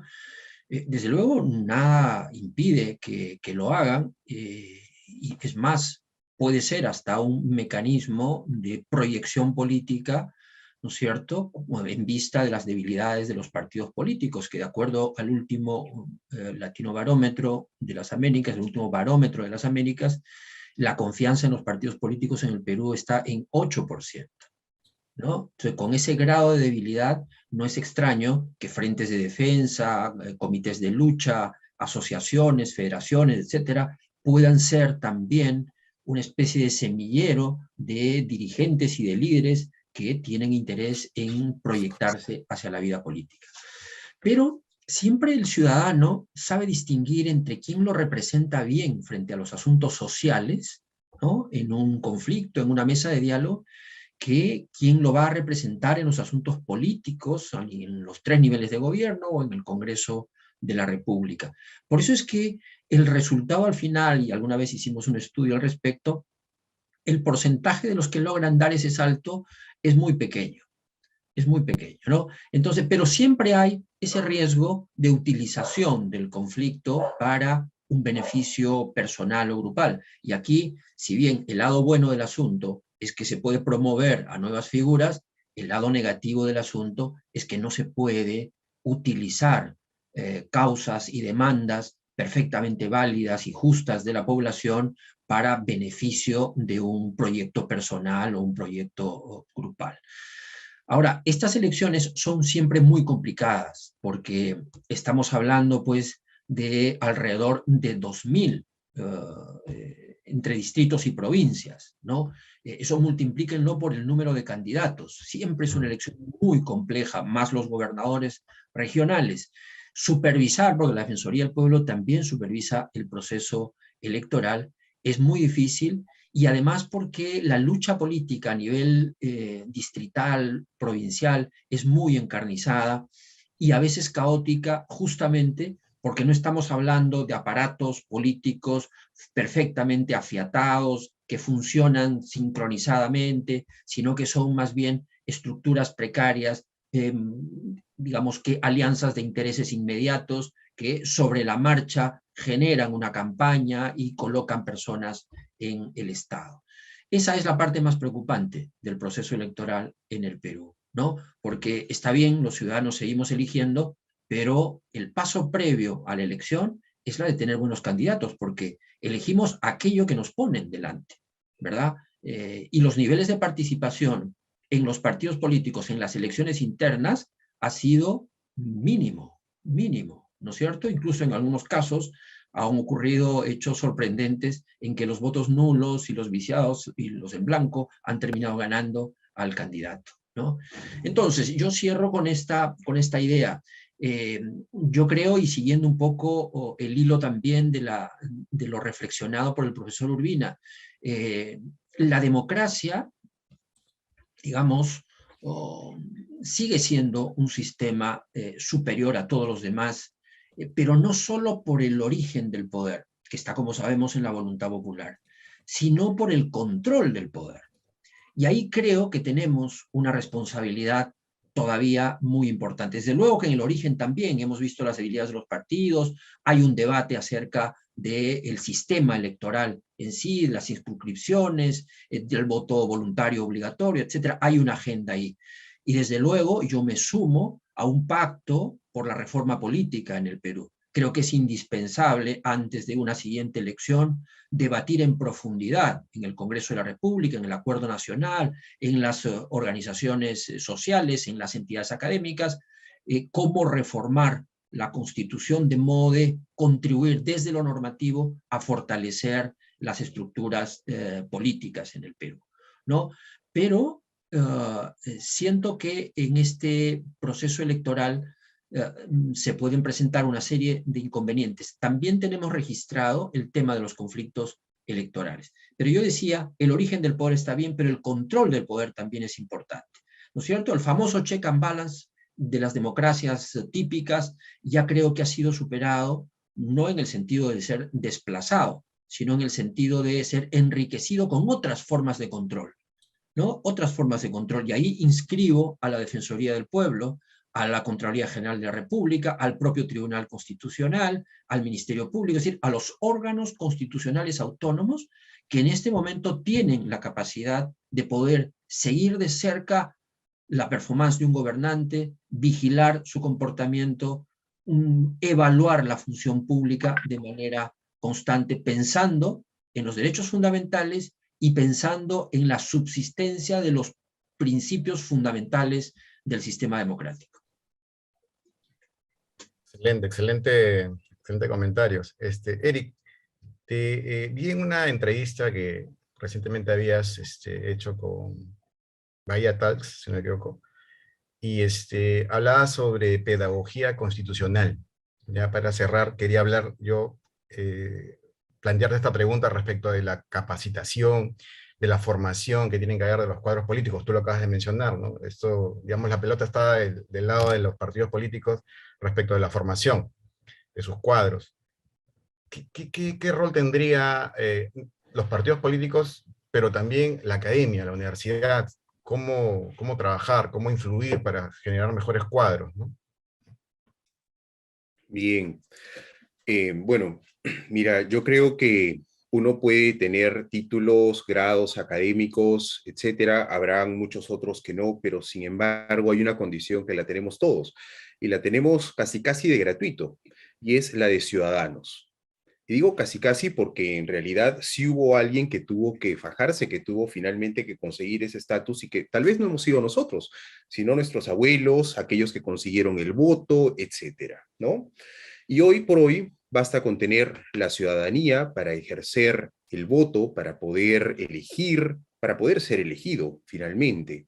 Desde luego, nada impide que lo hagan, y es más, puede ser hasta un mecanismo de proyección política, ¿no es cierto?, en vista de las debilidades de los partidos políticos, que de acuerdo al último Latinobarómetro de las Américas, el último barómetro de las Américas, la confianza en los partidos políticos en el Perú está en 8%. ¿no? Entonces, con ese grado de debilidad, no es extraño que frentes de defensa, comités de lucha, asociaciones, federaciones, etcétera, puedan ser también una especie de semillero de dirigentes y de líderes que tienen interés en proyectarse hacia la vida política. Pero siempre el ciudadano sabe distinguir entre quién lo representa bien frente a los asuntos sociales, ¿no? En un conflicto, en una mesa de diálogo, que quién lo va a representar en los asuntos políticos, en los 3 niveles de gobierno o en el Congreso de la República. Por eso es que el resultado al final, y alguna vez hicimos un estudio al respecto, el porcentaje de los que logran dar ese salto es muy pequeño. Es muy pequeño, ¿no? Entonces, pero siempre hay ese riesgo de utilización del conflicto para un beneficio personal o grupal. Y aquí, si bien el lado bueno del asunto es que se puede promover a nuevas figuras, el lado negativo del asunto es que no se puede utilizar causas y demandas perfectamente válidas y justas de la población para beneficio de un proyecto personal o un proyecto grupal. Ahora, estas elecciones son siempre muy complicadas porque estamos hablando pues de alrededor de 2000 entre distritos y provincias, ¿no? Eso multiplíquenlo por el número de candidatos. Siempre es una elección muy compleja, más los gobernadores regionales. Supervisar, porque la Defensoría del Pueblo también supervisa el proceso electoral, es muy difícil, y además porque la lucha política a nivel distrital, provincial, es muy encarnizada y a veces caótica, justamente porque no estamos hablando de aparatos políticos perfectamente afiatados, que funcionan sincronizadamente, sino que son más bien estructuras precarias, digamos que alianzas de intereses inmediatos que sobre la marcha generan una campaña y colocan personas en el Estado. Esa es la parte más preocupante del proceso electoral en el Perú, ¿no? Porque está bien, los ciudadanos seguimos eligiendo, pero el paso previo a la elección es la de tener buenos candidatos, porque elegimos aquello que nos ponen delante, ¿verdad? Y los niveles de participación en los partidos políticos, en las elecciones internas, ha sido mínimo, ¿no es cierto? Incluso en algunos casos han ocurrido hechos sorprendentes en que los votos nulos y los viciados y los en blanco han terminado ganando al candidato, ¿no? Entonces, yo cierro con esta idea. Yo creo, y siguiendo un poco el hilo también de lo reflexionado por el profesor Urbina, la democracia, digamos, sigue siendo un sistema superior a todos los demás, pero no solo por el origen del poder, que está, como sabemos, en la voluntad popular, sino por el control del poder. Y ahí creo que tenemos una responsabilidad todavía muy importante. Desde luego que en el origen también hemos visto las debilidades de los partidos, hay un debate acerca del sistema electoral en sí, las circunscripciones, del voto voluntario obligatorio, etcétera. Hay una agenda ahí. Y desde luego yo me sumo a un pacto por la reforma política en el Perú. Creo que es indispensable, antes de una siguiente elección, debatir en profundidad en el Congreso de la República, en el Acuerdo Nacional, en las organizaciones sociales, en las entidades académicas, cómo reformar la Constitución de modo de contribuir desde lo normativo a fortalecer las estructuras políticas en el Perú, ¿no? Pero siento que en este proceso electoral se pueden presentar una serie de inconvenientes. También tenemos registrado el tema de los conflictos electorales. Pero yo decía, el origen del poder está bien, pero el control del poder también es importante, ¿no es cierto? El famoso check and balance de las democracias típicas ya creo que ha sido superado, no en el sentido de ser desplazado, sino en el sentido de ser enriquecido con otras formas de control, ¿no? Otras formas de control. Y ahí inscribo a la Defensoría del Pueblo, a la Contraloría General de la República, al propio Tribunal Constitucional, al Ministerio Público, es decir, a los órganos constitucionales autónomos que en este momento tienen la capacidad de poder seguir de cerca la performance de un gobernante, vigilar su comportamiento, evaluar la función pública de manera constante, pensando en los derechos fundamentales y pensando en la subsistencia de los principios fundamentales del sistema democrático. Excelente, excelente comentarios. Eric, te vi en una entrevista que recientemente habías hecho con Bahía Talks, si no me equivoco, y hablabas sobre pedagogía constitucional. Ya para cerrar, quería hablar yo, plantearte esta pregunta respecto de la capacitación, de la formación que tienen que haber de los cuadros políticos. Tú lo acabas de mencionar, ¿no? Esto, digamos, la pelota está del lado de los partidos políticos respecto de la formación de sus cuadros. ¿Qué rol tendría los partidos políticos, pero también la academia, la universidad? ¿Cómo trabajar, cómo influir para generar mejores cuadros, ¿no? Bien. Bueno, mira, yo creo que uno puede tener títulos, grados académicos, etcétera. Habrán muchos otros que no, pero sin embargo hay una condición que la tenemos todos y la tenemos casi casi de gratuito, y es la de ciudadanos. Y digo casi casi porque en realidad sí hubo alguien que tuvo que fajarse, que tuvo finalmente que conseguir ese estatus, y que tal vez no hemos sido nosotros, sino nuestros abuelos, aquellos que consiguieron el voto, etcétera, ¿no? Y hoy por hoy basta con tener la ciudadanía para ejercer el voto, para poder elegir, para poder ser elegido finalmente.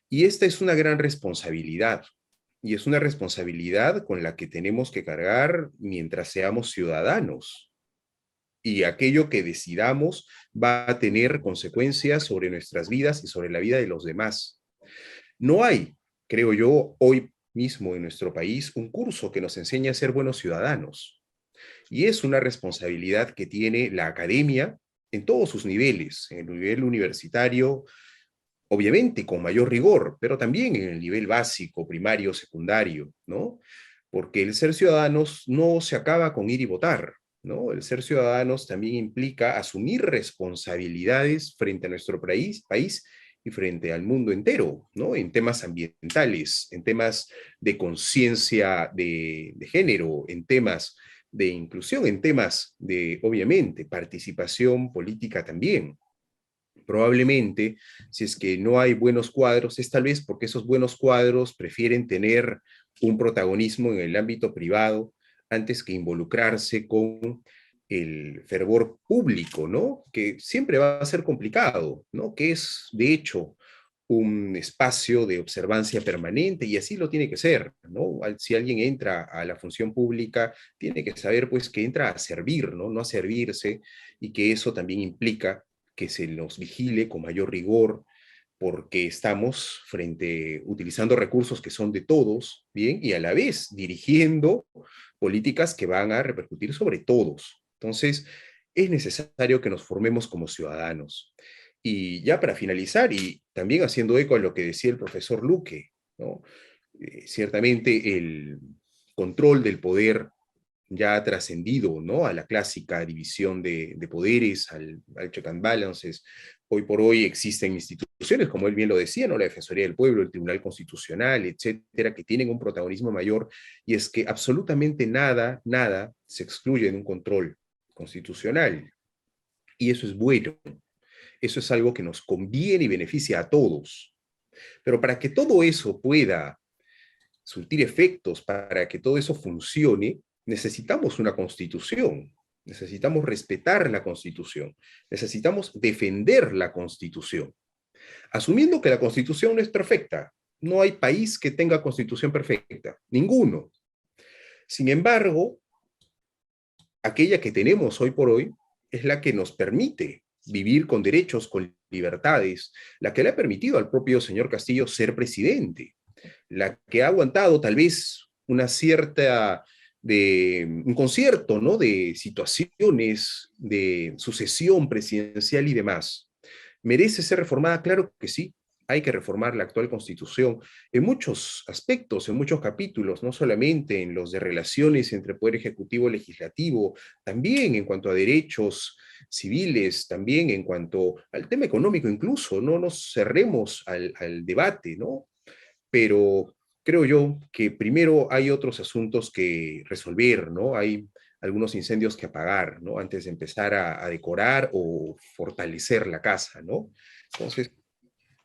Y esta es una gran responsabilidad. Y es una responsabilidad con la que tenemos que cargar mientras seamos ciudadanos. Y aquello que decidamos va a tener consecuencias sobre nuestras vidas y sobre la vida de los demás. No hay, creo yo, hoy mismo en nuestro país, un curso que nos enseñe a ser buenos ciudadanos. Y es una responsabilidad que tiene la academia en todos sus niveles, en el nivel universitario, obviamente con mayor rigor, pero también en el nivel básico, primario, secundario, ¿no? Porque el ser ciudadanos no se acaba con ir y votar, ¿no? El ser ciudadanos también implica asumir responsabilidades frente a nuestro país y frente al mundo entero, ¿no? En temas ambientales, en temas de conciencia de género, en temas de inclusión, en temas de, obviamente, participación política también. Probablemente, si es que no hay buenos cuadros, es tal vez porque esos buenos cuadros prefieren tener un protagonismo en el ámbito privado antes que involucrarse con el fervor público, ¿no? Que siempre va a ser complicado, ¿no? Que es, de hecho, un espacio de observancia permanente, y así lo tiene que ser, ¿no? Si alguien entra a la función pública, tiene que saber, pues, que entra a servir, ¿no? No a servirse, y que eso también implica que se nos vigile con mayor rigor, porque estamos utilizando recursos que son de todos, ¿bien? Y a la vez dirigiendo políticas que van a repercutir sobre todos. Entonces, es necesario que nos formemos como ciudadanos. Y ya para finalizar, y también haciendo eco a lo que decía el profesor Luque, ¿no? Ciertamente el control del poder ya ha trascendido, ¿no? A la clásica división de poderes, al check and balances. Hoy por hoy existen instituciones, como él bien lo decía, ¿no? La Defensoría del Pueblo, el Tribunal Constitucional, etcétera, que tienen un protagonismo mayor, y es que absolutamente nada se excluye de un control constitucional. Y eso es bueno. Eso es algo que nos conviene y beneficia a todos. Pero para que todo eso pueda surtir efectos, para que todo eso funcione, necesitamos una constitución, necesitamos respetar la constitución, necesitamos defender la constitución, asumiendo que la constitución no es perfecta. No hay país que tenga constitución perfecta, ninguno. Sin embargo, aquella que tenemos hoy por hoy es la que nos permite vivir con derechos, con libertades, la que le ha permitido al propio señor Castillo ser presidente, la que ha aguantado tal vez una cierta un concierto, ¿no? De situaciones de sucesión presidencial y demás. ¿Merece ser reformada? Claro que sí. Hay que reformar la actual Constitución en muchos aspectos, en muchos capítulos, no solamente en los de relaciones entre Poder Ejecutivo y Legislativo, también en cuanto a derechos civiles, también en cuanto al tema económico incluso. No nos cerremos al debate, ¿no? Pero creo yo que primero hay otros asuntos que resolver, ¿no? Hay algunos incendios que apagar, ¿no? Antes de empezar a decorar o fortalecer la casa, ¿no? Entonces,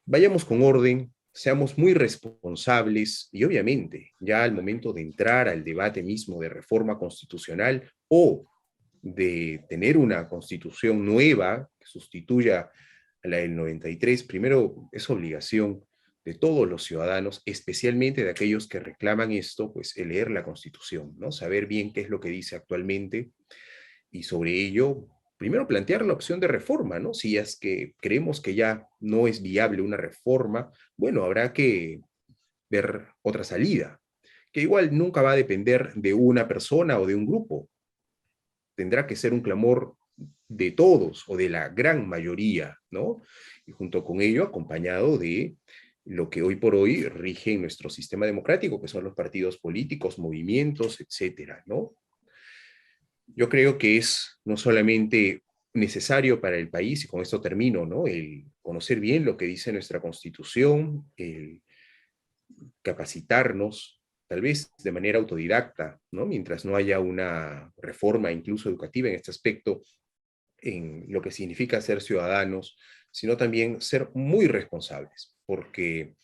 vayamos con orden, seamos muy responsables y obviamente ya al momento de entrar al debate mismo de reforma constitucional o de tener una constitución nueva que sustituya a la del 93, primero es obligación de todos los ciudadanos, especialmente de aquellos que reclaman esto, pues el leer la Constitución, ¿no? Saber bien qué es lo que dice actualmente y sobre ello, primero plantear la opción de reforma, ¿no? Si es que creemos que ya no es viable una reforma, bueno, habrá que ver otra salida, que igual nunca va a depender de una persona o de un grupo. Tendrá que ser un clamor de todos o de la gran mayoría, ¿no? Y junto con ello, acompañado de lo que hoy por hoy rige en nuestro sistema democrático, que son los partidos políticos, movimientos, etcétera, ¿no? Yo creo que es no solamente necesario para el país, y con esto termino, ¿no? El conocer bien lo que dice nuestra Constitución, el capacitarnos, tal vez de manera autodidacta, ¿no? Mientras no haya una reforma incluso educativa en este aspecto, en lo que significa ser ciudadanos, sino también ser muy responsables, porque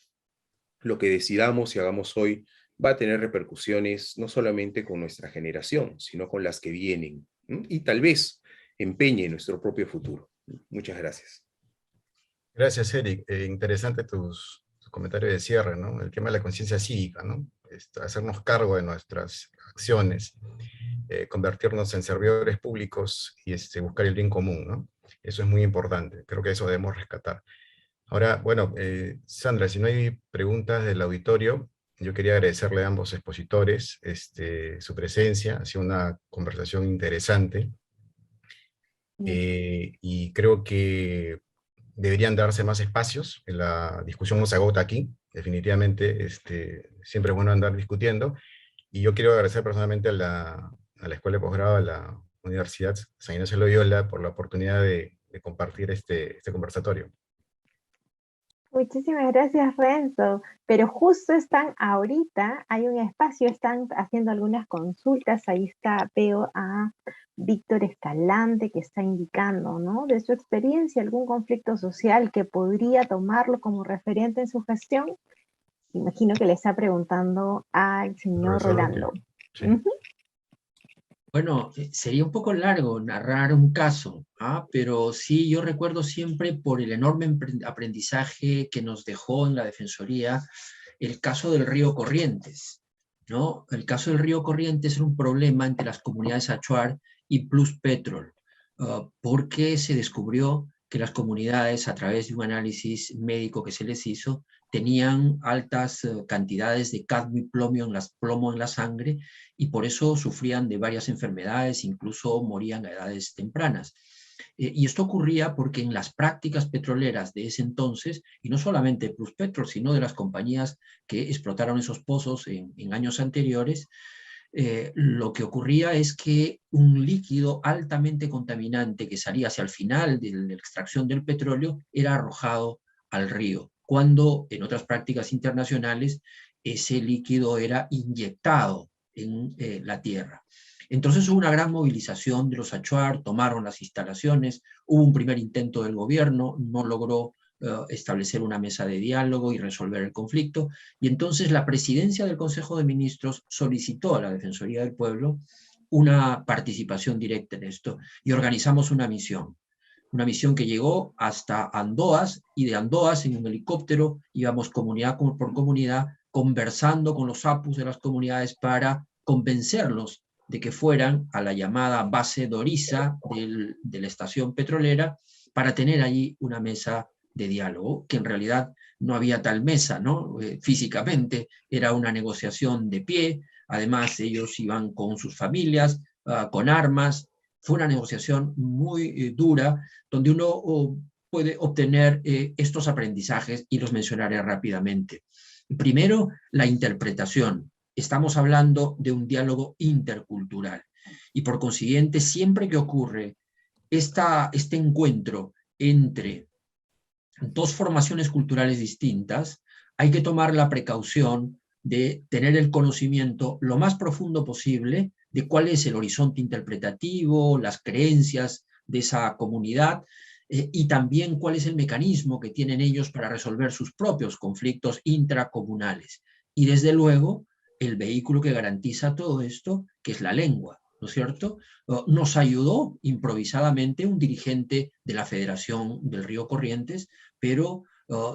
lo que decidamos y hagamos hoy va a tener repercusiones no solamente con nuestra generación, sino con las que vienen, ¿m? Y tal vez empeñe nuestro propio futuro. Muchas gracias. Gracias, Eric. Interesante tus comentarios de cierre, ¿no? El tema de la conciencia cívica, ¿no? Hacernos cargo de nuestras acciones, convertirnos en servidores públicos y buscar el bien común, ¿no? Eso es muy importante. Creo que eso debemos rescatar. Ahora, bueno, Sandra, si no hay preguntas del auditorio, yo quería agradecerle a ambos expositores su presencia. Ha sido una conversación interesante. Y creo que deberían darse más espacios. La discusión no se agota aquí. Definitivamente, siempre es bueno andar discutiendo. Y yo quiero agradecer personalmente a la Escuela de Posgrado, a la Universidad San Ignacio de Loyola, por la oportunidad de compartir este conversatorio. Muchísimas gracias, Renzo. Pero justo están ahorita, hay un espacio, están haciendo algunas consultas. Ahí está, veo a Víctor Escalante que está indicando, ¿no? De su experiencia, algún conflicto social que podría tomarlo como referente en su gestión. Imagino que le está preguntando al señor Rolando. Sí. Bueno, sería un poco largo narrar un caso, pero sí, yo recuerdo siempre por el enorme aprendizaje que nos dejó en la Defensoría el caso del río Corrientes, ¿no? El caso del río Corrientes era un problema entre las comunidades Achuar y Plus Petrol, porque se descubrió que las comunidades, a través de un análisis médico que se les hizo, tenían altas cantidades de cadmio y plomo en la sangre, y por eso sufrían de varias enfermedades, incluso morían a edades tempranas. Y esto ocurría porque en las prácticas petroleras de ese entonces, y no solamente Plus Petrol, sino de las compañías que explotaron esos pozos en años anteriores, lo que ocurría es que un líquido altamente contaminante que salía hacia el final de la extracción del petróleo era arrojado al río, cuando en otras prácticas internacionales ese líquido era inyectado en la tierra. Entonces hubo una gran movilización de los Achuar, tomaron las instalaciones, hubo un primer intento del gobierno, no logró establecer una mesa de diálogo y resolver el conflicto, y entonces la presidencia del Consejo de Ministros solicitó a la Defensoría del Pueblo una participación directa en esto, y organizamos una misión que llegó hasta Andoas, y de Andoas en un helicóptero íbamos comunidad por comunidad, conversando con los apus de las comunidades para convencerlos de que fueran a la llamada base Doriza de la estación petrolera para tener allí una mesa de diálogo, que en realidad no había tal mesa, ¿no? Físicamente era una negociación de pie, además ellos iban con sus familias, con armas. Fue una negociación muy dura, donde uno puede obtener estos aprendizajes, y los mencionaré rápidamente. Primero, la interpretación. Estamos hablando de un diálogo intercultural, y por consiguiente, siempre que ocurre este encuentro entre dos formaciones culturales distintas, hay que tomar la precaución de tener el conocimiento lo más profundo posible de cuál es el horizonte interpretativo, las creencias de esa comunidad, y también cuál es el mecanismo que tienen ellos para resolver sus propios conflictos intracomunales. Y desde luego, el vehículo que garantiza todo esto, que es la lengua, ¿no es cierto? Nos ayudó improvisadamente un dirigente de la Federación del Río Corrientes, pero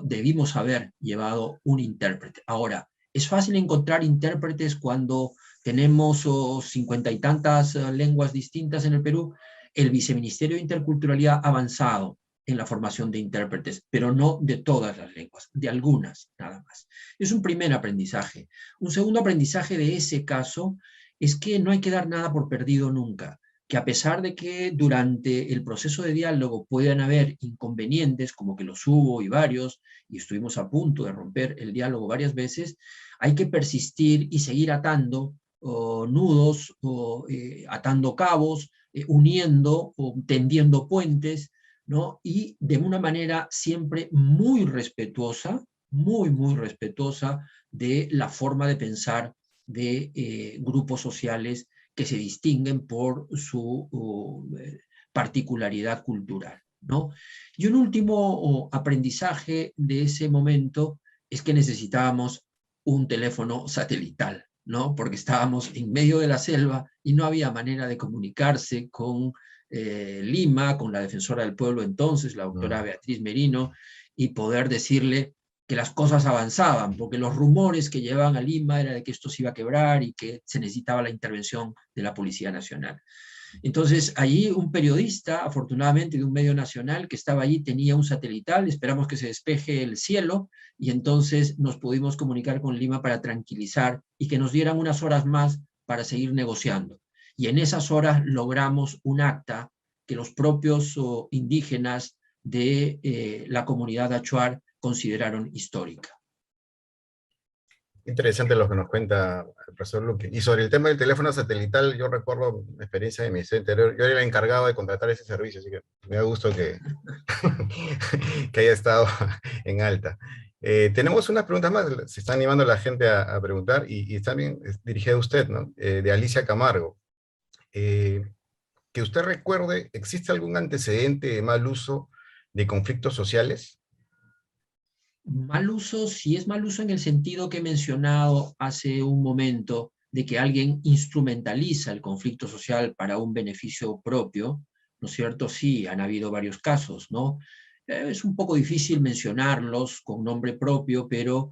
debimos haber llevado un intérprete. Ahora, es fácil encontrar intérpretes cuando tenemos 50 y tantas lenguas distintas en el Perú. El Viceministerio de Interculturalidad ha avanzado en la formación de intérpretes, pero no de todas las lenguas, de algunas nada más. Es un primer aprendizaje. Un segundo aprendizaje de ese caso es que no hay que dar nada por perdido nunca, que a pesar de que durante el proceso de diálogo puedan haber inconvenientes, como que los hubo y varios, y estuvimos a punto de romper el diálogo varias veces, hay que persistir y seguir atando nudos, atando cabos, uniendo o tendiendo puentes, ¿no? Y de una manera siempre muy respetuosa, muy respetuosa de la forma de pensar de grupos sociales que se distinguen por su particularidad cultural, ¿no? Y un último aprendizaje de ese momento es que necesitábamos un teléfono satelital, ¿no? Porque estábamos en medio de la selva y no había manera de comunicarse con Lima, con la defensora del pueblo entonces, la doctora Beatriz Merino, y poder decirle que las cosas avanzaban, porque los rumores que llevaban a Lima era de que esto se iba a quebrar y que se necesitaba la intervención de la Policía Nacional. Entonces, allí un periodista, afortunadamente de un medio nacional que estaba allí, tenía un satelital, esperamos que se despeje el cielo, y entonces nos pudimos comunicar con Lima para tranquilizar y que nos dieran unas horas más para seguir negociando. Y en esas horas logramos un acta que los propios indígenas de la comunidad achuar consideraron histórica. Interesante lo que nos cuenta el profesor Luque. Y sobre el tema del teléfono satelital, yo recuerdo una experiencia de mi Ministerio Interior. Yo era el encargado de contratar ese servicio, así que me da gusto que, que haya estado en alta. Tenemos unas preguntas más, se está animando la gente a preguntar, y está bien dirigida a usted, ¿no? De Alicia Camargo. Que usted recuerde, ¿existe algún antecedente de mal uso de conflictos sociales? Mal uso, si es mal uso en el sentido que he mencionado hace un momento, de que alguien instrumentaliza el conflicto social para un beneficio propio, ¿no es cierto? Sí, han habido varios casos, ¿no? Es un poco difícil mencionarlos con nombre propio, pero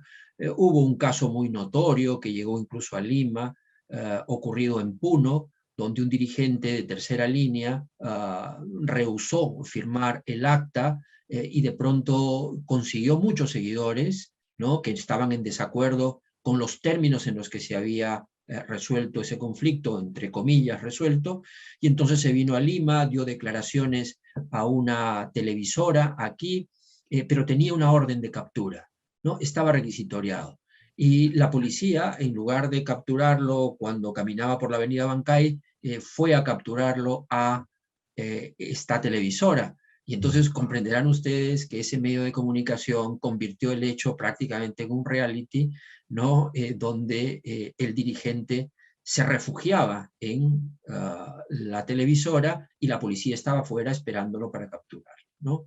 hubo un caso muy notorio que llegó incluso a Lima, ocurrido en Puno, donde un dirigente de tercera línea rehusó firmar el acta y de pronto consiguió muchos seguidores, ¿no? Que estaban en desacuerdo con los términos en los que se había resuelto ese conflicto, entre comillas, resuelto, y entonces se vino a Lima, dio declaraciones a una televisora aquí, pero tenía una orden de captura, ¿no? Estaba requisitoriado. Y la policía, en lugar de capturarlo cuando caminaba por la avenida Bancay, fue a capturarlo a esta televisora. Y entonces comprenderán ustedes que ese medio de comunicación convirtió el hecho prácticamente en un reality, ¿no? Donde el dirigente se refugiaba en la televisora y la policía estaba afuera esperándolo para capturarlo, ¿no?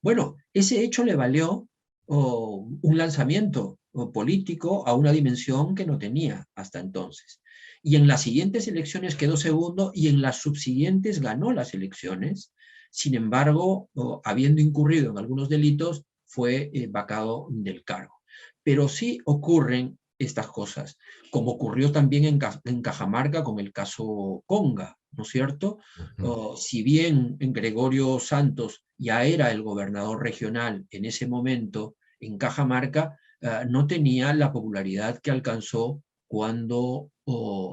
Bueno, ese hecho le valió un lanzamiento político a una dimensión que no tenía hasta entonces. Y en las siguientes elecciones quedó segundo y en las subsiguientes ganó las elecciones. Sin embargo, habiendo incurrido en algunos delitos, fue vacado del cargo. Pero sí ocurren estas cosas, como ocurrió también en Cajamarca con el caso Conga, ¿no es cierto? Si bien Gregorio Santos ya era el gobernador regional en ese momento en Cajamarca, no tenía la popularidad que alcanzó cuando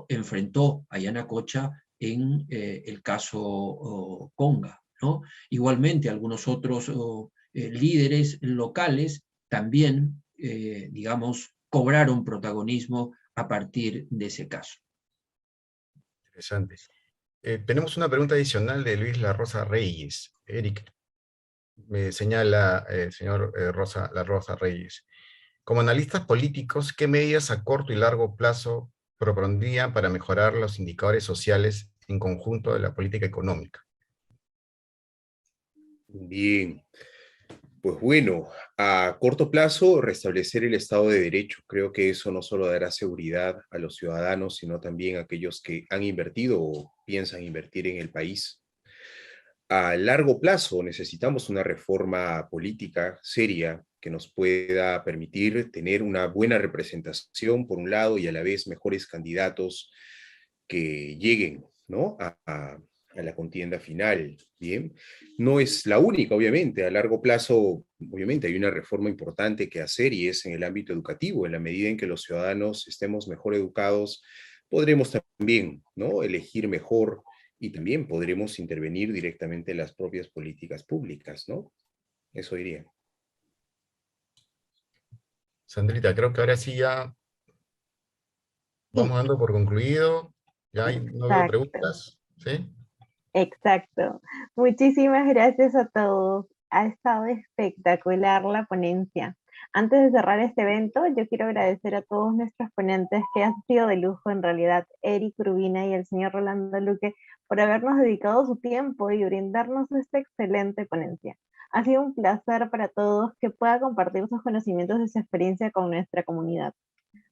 enfrentó a Yanacocha en el caso Conga, ¿no? Igualmente, algunos otros líderes locales también, digamos, cobraron protagonismo a partir de ese caso. Interesante. Tenemos una pregunta adicional de Luis La Rosa Reyes. Eric, me señala señor La Rosa Reyes. Como analistas políticos, ¿qué medidas a corto y largo plazo propondrían para mejorar los indicadores sociales en conjunto de la política económica? Bien, pues bueno, a corto plazo restablecer el Estado de Derecho. Creo que eso no solo dará seguridad a los ciudadanos, sino también a aquellos que han invertido o piensan invertir en el país. A largo plazo necesitamos una reforma política seria que nos pueda permitir tener una buena representación por un lado y a la vez mejores candidatos que lleguen, ¿no? A la contienda final, ¿bien? No es la única, obviamente, a largo plazo, obviamente hay una reforma importante que hacer y es en el ámbito educativo, en la medida en que los ciudadanos estemos mejor educados, podremos también, ¿no? Elegir mejor y también podremos intervenir directamente en las propias políticas públicas, ¿no? Eso diría. Sandrita, creo que ahora sí ya vamos dando por concluido. No veo Exacto. preguntas, ¿sí? Exacto. Muchísimas gracias a todos. Ha estado espectacular la ponencia. Antes de cerrar este evento, yo quiero agradecer a todos nuestros ponentes que han sido de lujo en realidad, Eric Urbina y el señor Rolando Luque, por habernos dedicado su tiempo y brindarnos esta excelente ponencia. Ha sido un placer para todos que pueda compartir sus conocimientos y su experiencia con nuestra comunidad.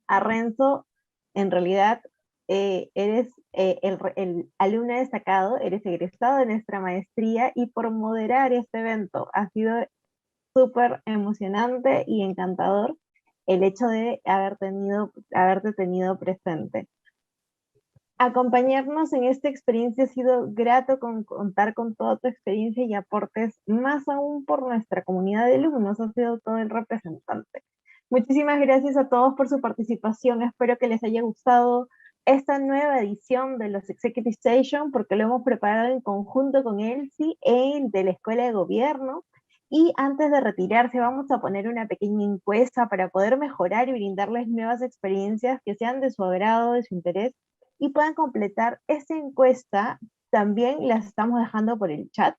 A Renzo, en realidad eres el alumno destacado, eres egresado de nuestra maestría y por moderar este evento ha sido súper emocionante y encantador el hecho de haberte tenido presente. Acompañarnos en esta experiencia ha sido grato contar con toda tu experiencia y aportes, más aún por nuestra comunidad de alumnos, has sido todo el representante. Muchísimas gracias a todos por su participación, espero que les haya gustado esta nueva edición de los Executive Session, porque lo hemos preparado en conjunto con Elsie de la Escuela de Gobierno. Y antes de retirarse vamos a poner una pequeña encuesta para poder mejorar y brindarles nuevas experiencias que sean de su agrado, de su interés, y puedan completar esta encuesta. También las estamos dejando por el chat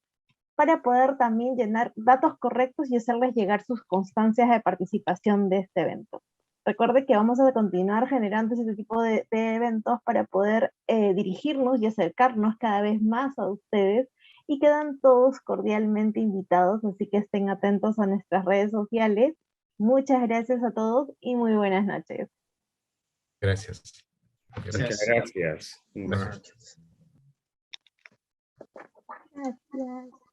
para poder también llenar datos correctos y hacerles llegar sus constancias de participación de este evento. Recuerde que vamos a continuar generando este tipo de eventos para poder dirigirnos y acercarnos cada vez más a ustedes, y quedan todos cordialmente invitados, así que estén atentos a nuestras redes sociales. Muchas gracias a todos y muy buenas noches. Gracias. Muchas gracias. Buenas noches. Gracias.